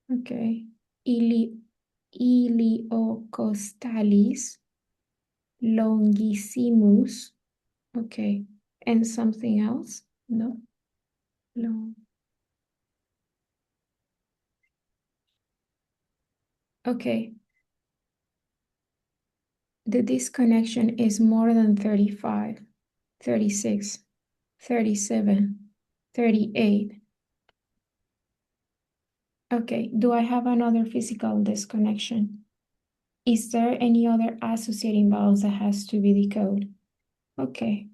Okay, iliocostalis, longissimus. Okay, and something else? No, long. Okay, the disconnection is more than 35, 36, 37, 38. Okay, do I have another physical disconnection? Is there any other associating vowels that has to be decoded? Okay,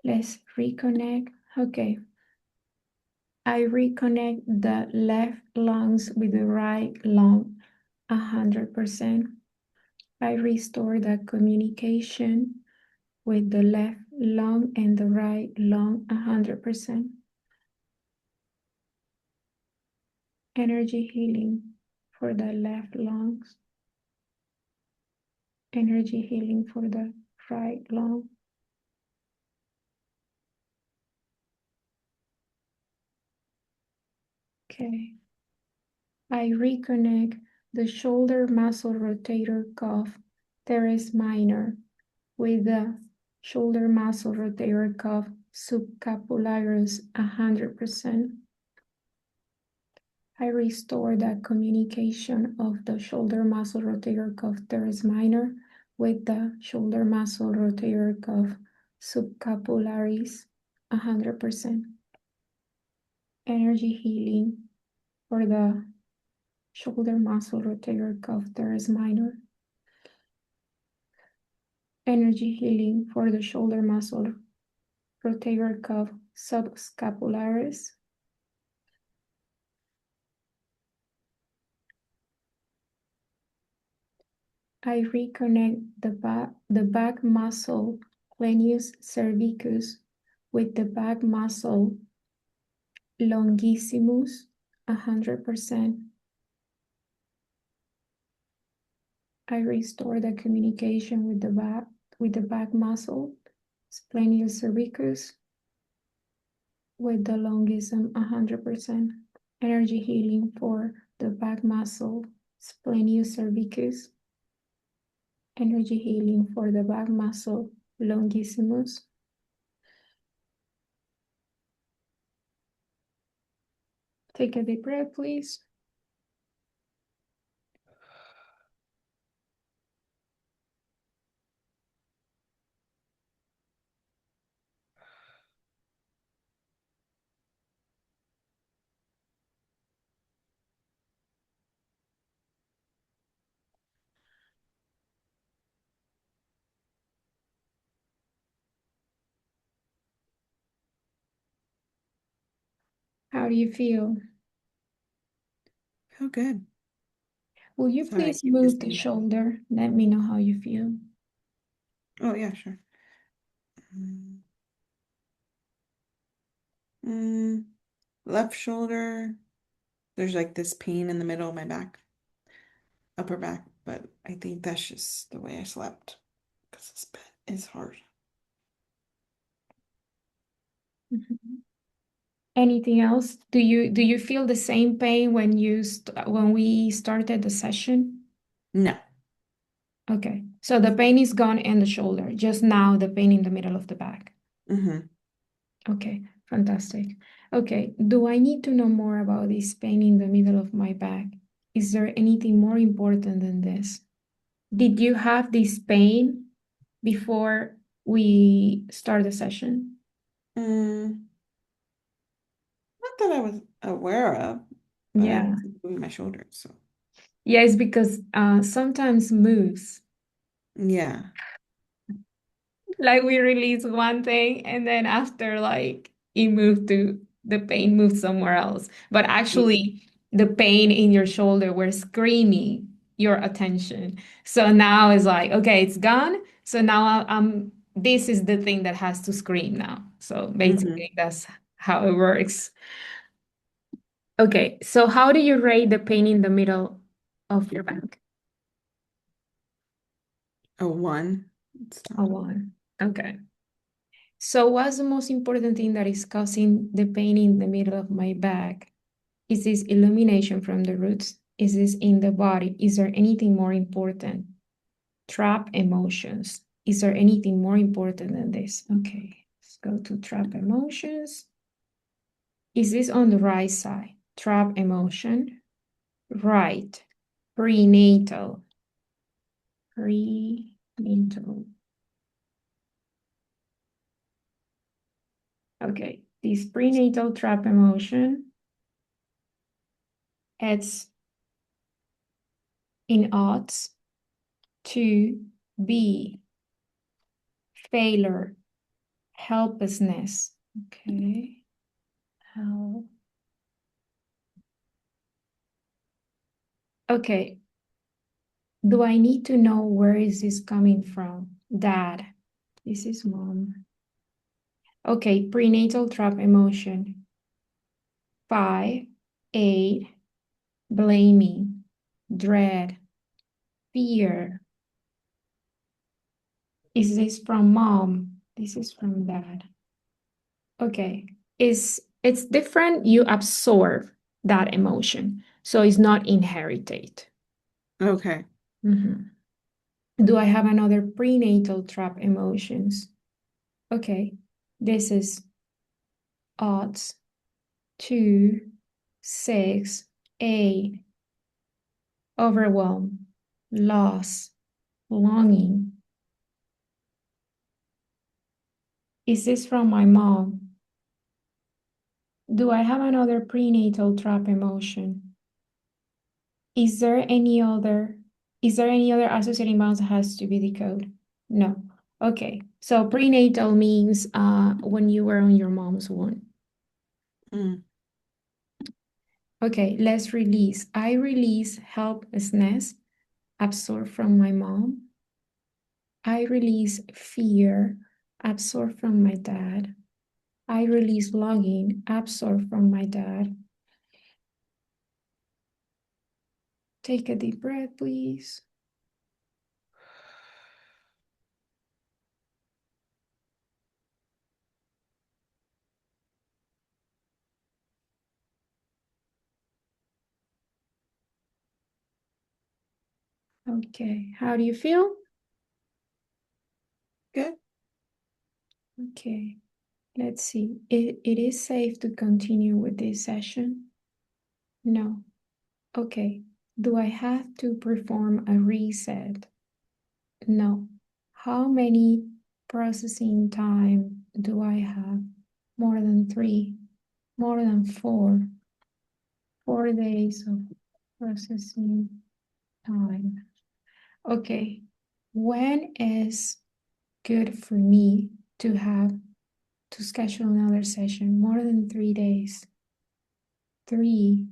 let's reconnect. Okay, I reconnect the left lungs with the right lung 100%. I restore the communication with the left lung and the right lung 100%. Energy healing for the left lungs. Energy healing for the right lung. Okay. I reconnect the shoulder muscle rotator cuff teres minor with the shoulder muscle rotator cuff subscapularis 100%. I restore the communication of the shoulder muscle rotator cuff teres minor with the shoulder muscle rotator cuff subscapularis 100%. Energy healing for the shoulder muscle rotator cuff teres minor. Energy healing for the shoulder muscle rotator cuff subscapularis. I reconnect the back muscle gluteus cervicus with the back muscle longissimus 100%. I restore the communication with the back muscle splenius cervicus with the longism 100%. Energy healing for the back muscle splenius cervicus. Energy healing for the back muscle longissimus. Take a deep breath, please. How do you feel? Feel good. Will you Sorry, I please keep move the missing. shoulder? Let me know how you feel. Oh, yeah, sure. Mm, mm, left shoulder. There's like this pain in the middle of my back, upper back, but I think that's just the way I slept because it's bad. is hard. Mhm. Anything else? Do you feel the same pain when when we started the session? No. Okay. So the pain is gone in the shoulder, just now the pain in the middle of the back. Hmm. Okay, fantastic. Okay, do I need to know more about this pain in the middle of my back? Is there anything more important than this? Did you have this pain before we start the session? Mm, not that I was aware of, but I Yeah. wasn't moving my shoulders, so Yeah, it's because sometimes moves. yeah. Like we release one thing and then after like it moved to the pain moved somewhere else. But actually the pain in your shoulder were screaming your attention. So now it's like, okay, it's gone. So now this is the thing that has to scream now. So Hmm. basically that's how it works. Okay, so how do you rate the pain in the middle of your back? A one. It's A not. one. Okay. So what's the most important thing that is causing the pain in the middle of my back? Is this illumination from the roots? Is this in the body? Is there anything more important? Trap emotions. Is there anything more important than this? Okay, let's go to trap emotions. Is this on the right side? Trap emotion. Right. Prenatal. Prenatal. Okay, this prenatal trap emotion, it's in odds to be failure, helplessness. Okay. Help. Okay. Do I need to know where is this coming from? Dad. This is mom. Okay. Prenatal trap emotion. 5, 8, blaming, dread, fear. Is this from mom? This is from dad. Okay. It's different. You absorb that emotion. So it's not inherited. Okay. Mhm. Do I have another prenatal trap emotions? Okay. This is odds 2, 6, 8, overwhelm, loss, longing. Is this from my mom? Do I have another prenatal trap emotion? Is there any other associating bonds that has to be decoded? No. Okay. So prenatal means when you were on your mom's womb. Mm. Okay, let's release. I release helplessness absorbed from my mom. I release fear absorbed from my dad. I release longing absorbed from my dad. Take a deep breath, please. Okay, how do you feel? Good. Okay, let's see. It is safe to continue with this session? No. Okay. Do I have to perform a reset? No. How many processing time do I have? More than 3, more than 4. 4 days of processing time. Okay. When is good for me to have to schedule another session? More than 3 days. 3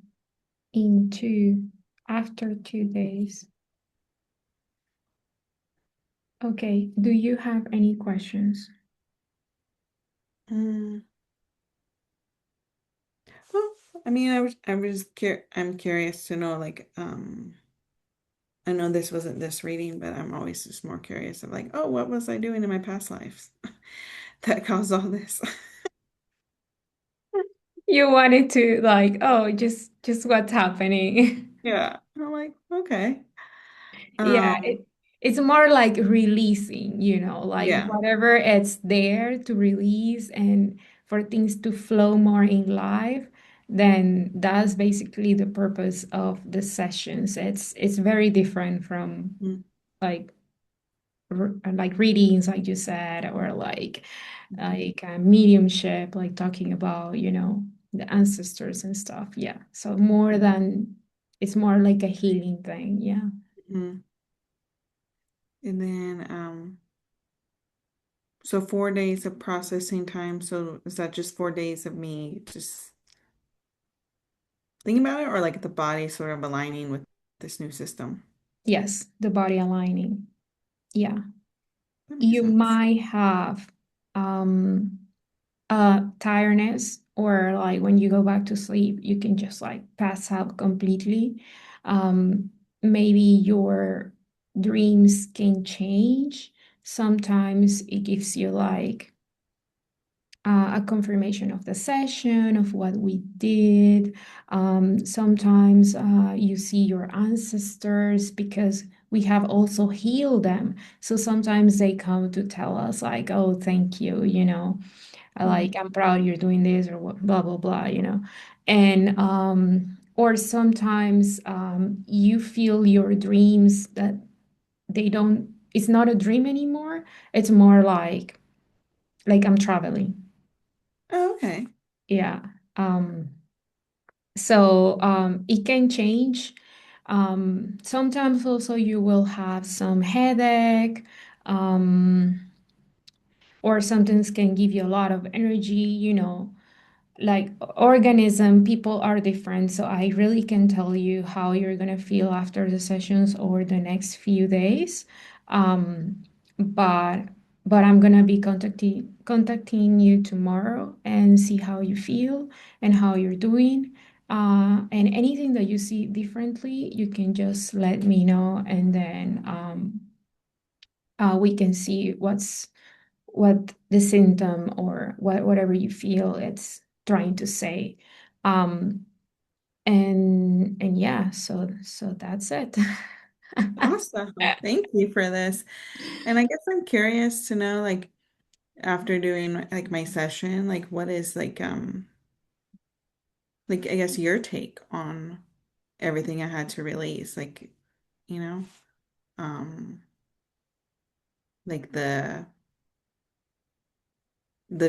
in 2 after 2 days. Okay. Do you have any questions? Mm. Well, I mean, I'm curious to know, like, I know this wasn't this reading, but I'm always just more curious of like, oh, what was I doing in my past lives that caused all this? You wanted to like, oh, just what's happening. Yeah. And I'm like, okay. Yeah, Um, it's more like releasing, like yeah. whatever it's there to release and for things to flow more in life, then that's basically the purpose of the sessions. It's very different from Mm, like like readings, like you said, or mhm, mediumship, like talking about, the ancestors and stuff. Yeah. So more than it's more like a healing thing. Yeah. mhm. And then so 4 days of processing time. So is that just 4 days of me just thinking about it, or like the body sort of aligning with this new system? Yes, the body aligning. Yeah. That makes You sense. might have um tiredness, or like when you go back to sleep, you can just like pass out completely. Maybe your dreams can change. Sometimes it gives you like a confirmation of the session, of what we did. Sometimes you see your ancestors because we have also healed them. So sometimes they come to tell us, like, oh, thank you, Mm. like, I'm proud you're doing this, or what, blah, blah, blah. And, or sometimes you feel your dreams that it's not a dream anymore. It's more like I'm traveling. Oh, okay. Yeah. So it can change. Sometimes also you will have some headache, um, or sometimes can give you a lot of energy, like organism, people are different. So I really can tell you how you're going to feel after the sessions or the next few days. Um, but but I'm going to be contacting you tomorrow and see how you feel and how you're doing. And anything that you see differently, you can just let me know, and then we can see what the symptom, or whatever you feel it's trying to say. Um, and yeah, so that's it. Awesome. Thank you for this. And I guess I'm curious to know, like, after doing like my session, like what is like I guess your take on everything I had to release, like, you know, um, like the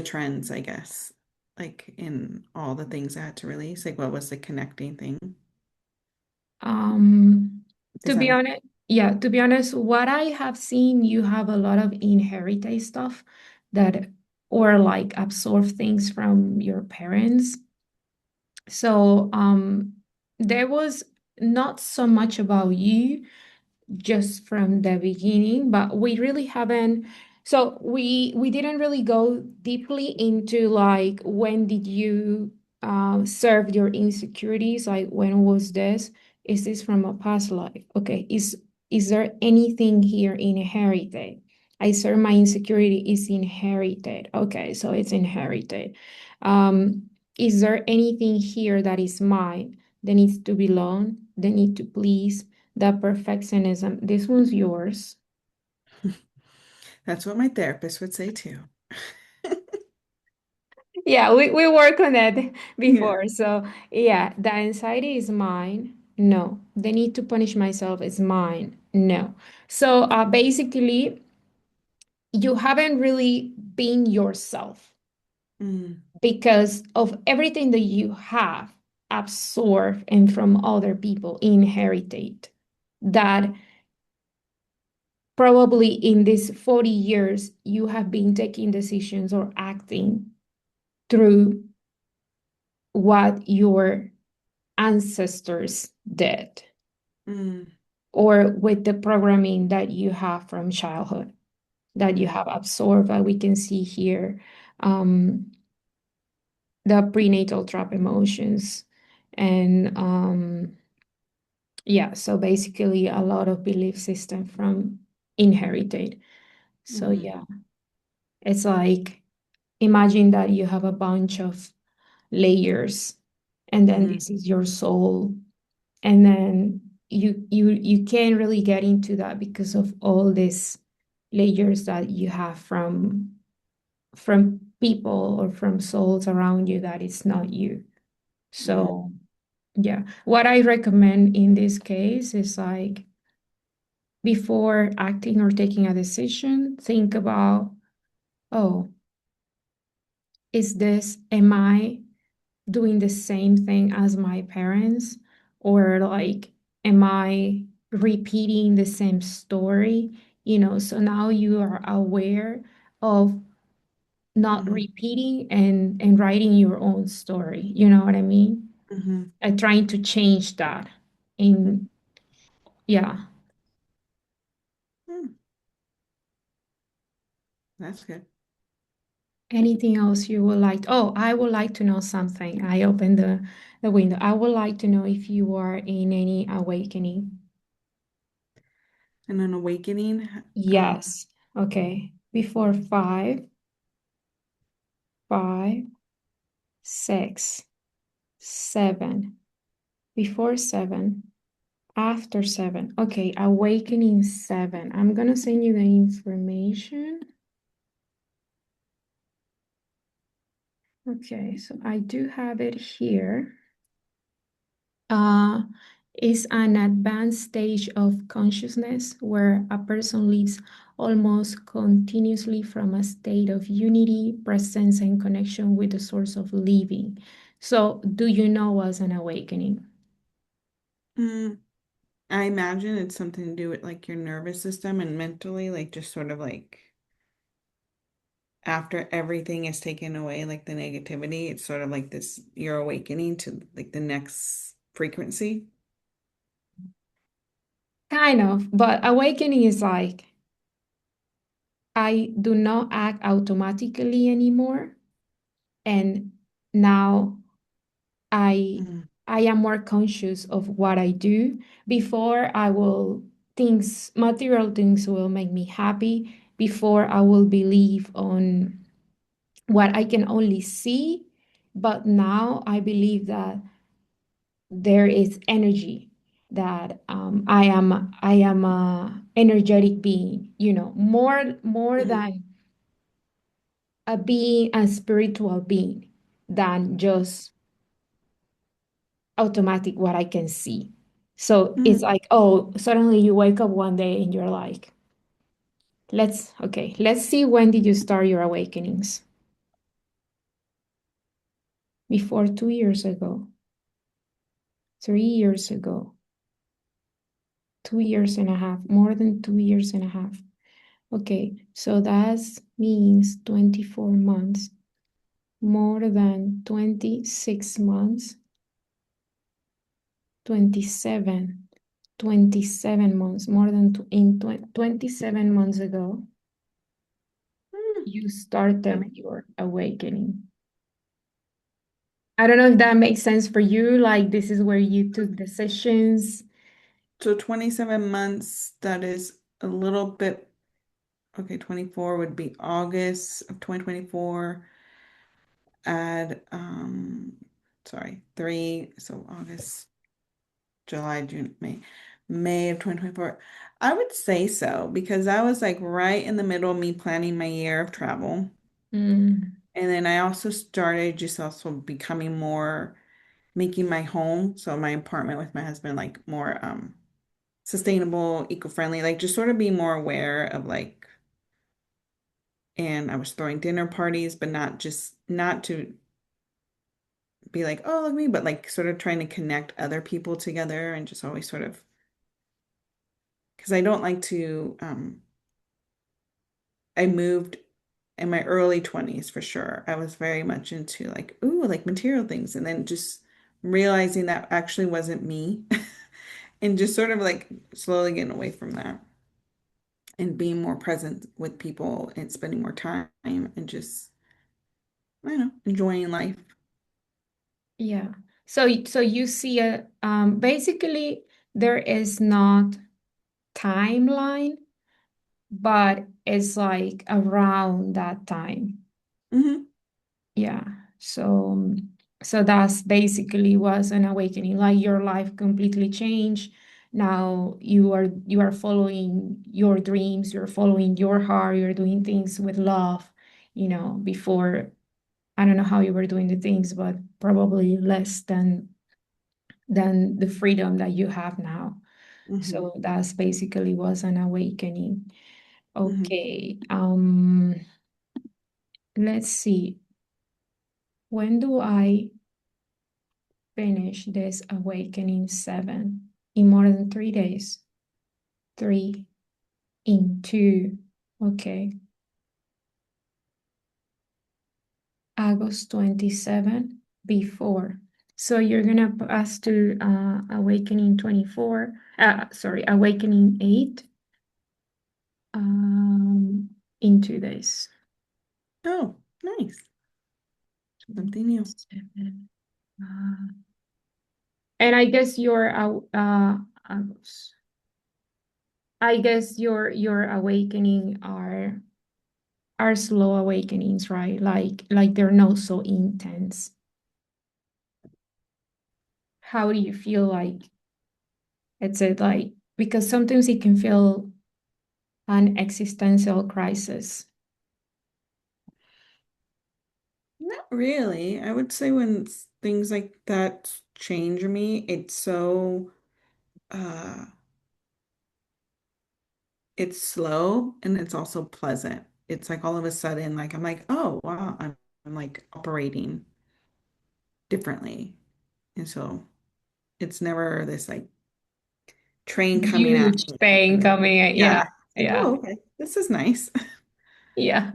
trends, I guess, like in all the things I had to release, like what was the connecting thing? Um, Does to that be make honest, yeah, to be honest, what I have seen, you have a lot of inherited stuff that, or like absorb things from your parents. So there was not so much about you just from the beginning, but we really haven't. So we didn't really go deeply into like when did you serve your insecurities? Like when was this? Is this from a past life? Okay, is there anything here inherited? I serve my insecurity is inherited. Okay, so it's inherited. Is there anything here that is mine that needs to belong, that need to please? That perfectionism, this one's yours. That's what my therapist would say too. Yeah, we work on that Yeah. before. So yeah, the anxiety is mine. No. The need to punish myself is mine. No. So basically, you haven't really been yourself Mm, because of everything that you have absorbed and from other people inherited, that probably in these 40 years you have been taking decisions or acting through what your ancestors did, mm, or with the programming that you have from childhood that you mm, have absorbed. We can see here um, the prenatal trap emotions, and Yeah, so basically a lot of belief system from inherited. So Mm-hmm. yeah, it's like imagine that you have a bunch of layers and then Mm-hmm. this is your soul and then you can't really get into that because of all these layers that you have from people or from souls around you that it's not you. Mm-hmm. So yeah, what I recommend in this case is like before acting or taking a decision, think about, oh, is this, am I doing the same thing as my parents? Or like, am I repeating the same story? So now you are aware of not Mm-hmm. repeating and writing your own story. You know what I mean? Mm-hmm. Trying to change that. In Yeah. Mm, that's good. Anything else you would like? Oh, I would like to know something. I opened the window. I would like to know if you are in any awakening. And an awakening. Um, Yes. Okay. Before five, 6, 7. Before 7, after 7. Okay, awakening 7. I'm gonna send you the information. Okay, so I do have it here. uh, is an advanced stage of consciousness where a person lives almost continuously from a state of unity, presence, and connection with the source of living. So, do you know what's an awakening? mm, I imagine it's something to do with like your nervous system and mentally, like just sort of like after everything is taken away, like the negativity, it's sort of like this, you're awakening to like the next frequency. Kind of, but awakening is like I do not act automatically anymore. And now I Mm, I am more conscious of what I do. Before I will material things will make me happy. Before I will believe on what I can only see, but now I believe that there is energy, that I am a energetic being, more mhm, than a being, a spiritual being, than just automatic what I can see. So it's mhm. like, oh, suddenly you wake up one day and you're like, let's see, when did you start your awakenings? Before 2 years ago, 3 years ago, 2 years and a half, more than 2 years and a half. Okay, so that means 24 months, more than 26 months, 27, 27 months, more than 27 months ago, Mm. you That started makes your awakening. I don't know if that makes sense for you. Like, this is where you took decisions. So 27 months, that is a little bit, okay, 24 would be August of 2024. Add, sorry, three, so August, July, June, May of 2024. I would say so because I was like right in the middle of me planning my year of travel. Mm, And then I also started just also becoming more, making my home, so my apartment with my husband, like more sustainable, eco-friendly, like just sort of being more aware of like, and I was throwing dinner parties, but not to be like, oh, look at me, but like sort of trying to connect other people together and just always sort of, because I don't like to, I moved in my early 20s for sure. I was very much into like, ooh, like material things. And then just realizing that actually wasn't me and just sort of like slowly getting away from that and being more present with people and spending more time and just, I don't know, enjoying life. yeah. So you see basically there is not timeline, but it's like around that time. Hmm. Yeah. So so that's basically was an awakening. Like your life completely changed. Now you are following your dreams, you're following your heart, you're doing things with love. Before I don't know how you were doing the things, but probably less than the freedom that you have now. Hmm. So that's basically was an awakening. Hmm. Okay. Let's see. When do I finish this awakening seven? In more than 3 days. Three in two. Okay. August 27 before. So you're gonna pass to awakening 24. Sorry, awakening 8 in 2 days. Oh, nice. Something new. 27. And I guess August. I guess your awakening are slow awakenings, right? Like they're not so intense. How do you feel like it's it like because sometimes it can feel an existential crisis. Not really. I would say when things like that change me, uh it's slow and it's also pleasant. It's like all of a sudden, like I'm like, oh wow, I'm like operating differently. And so it's never this like train coming at Huge me. pain coming. Yeah. Yeah, It's like, yeah, oh, okay, this is nice. yeah.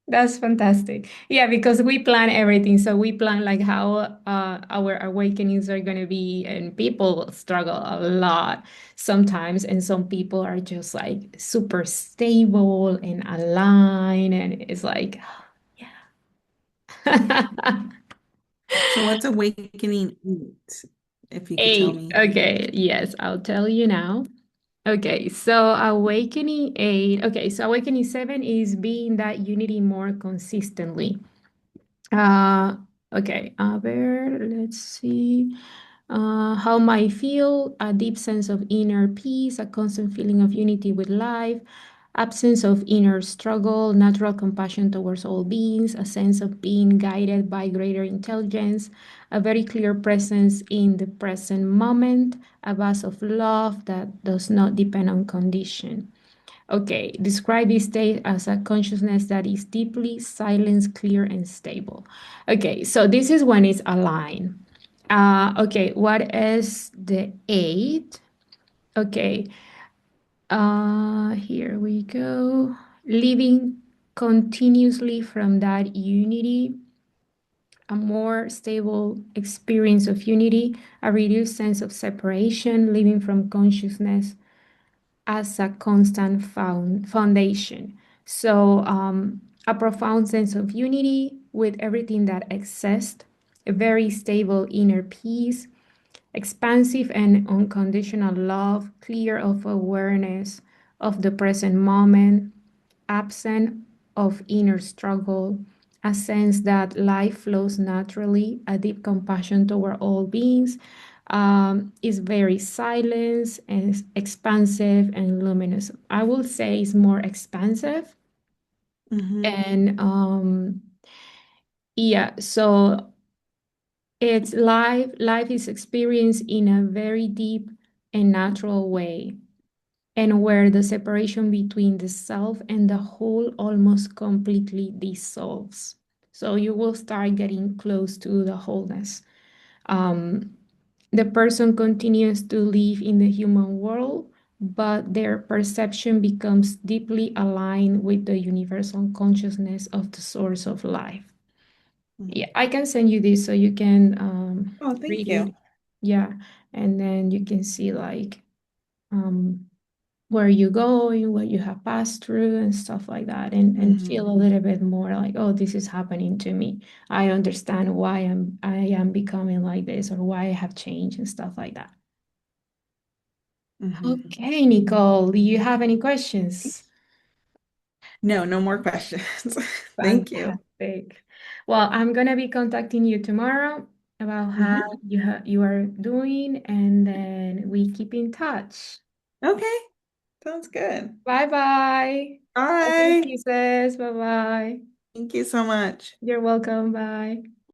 That's fantastic. Yeah, because we plan everything. So we plan like how our awakenings are going to be, and people struggle a lot sometimes. And some people are just like super stable and aligned. And it's like, yeah. So what's awakening eight, if you could tell Eight. me? Okay. Yes, I'll tell you now. Okay. So awakening eight. Okay. So awakening seven is being that unity more consistently. Uh, okay, let's see. How might I feel? A deep sense of inner peace, a constant feeling of unity with life, absence of inner struggle, natural compassion towards all beings, a sense of being guided by greater intelligence, a very clear presence in the present moment, a vast of love that does not depend on condition. Okay, describe this state as a consciousness that is deeply silent, clear, and stable. Okay, so this is when it's aligned. Okay, what is the eight? Okay, here we go. Living continuously from that unity, a more stable experience of unity, a reduced sense of separation, living from consciousness as a constant foundation. So, a profound sense of unity with everything that exists, a very stable inner peace, expansive and unconditional love, clear of awareness of the present moment, absent of inner struggle, a sense that life flows naturally, a deep compassion toward all beings, is very silent and expansive and luminous. I will say it's more expansive. Hmm. And yeah, so it's life is experienced in a very deep and natural way, and where the separation between the self and the whole almost completely dissolves. So you will start getting close to the wholeness. Um, the person continues to live in the human world, but their perception becomes deeply aligned with the universal consciousness of the source of life. Hmm. Yeah, I can send you this so you can Oh, thank read you. it. Yeah, and then you can see like um, where you go and what you have passed through and stuff like that, and feel Hmm. a little bit more like, oh, this is happening to me. I understand why I am becoming like this or why I have changed and stuff like that. Mhm. Okay, Nicole, do you have any questions? No, no more questions. Thank you. Fantastic. Well, I'm gonna be contacting you tomorrow about how Mhm. you are doing, and then we keep in touch. Okay, sounds good. Bye bye. Happy Bye. kisses. Bye bye. Thank you so much. You're welcome. Bye.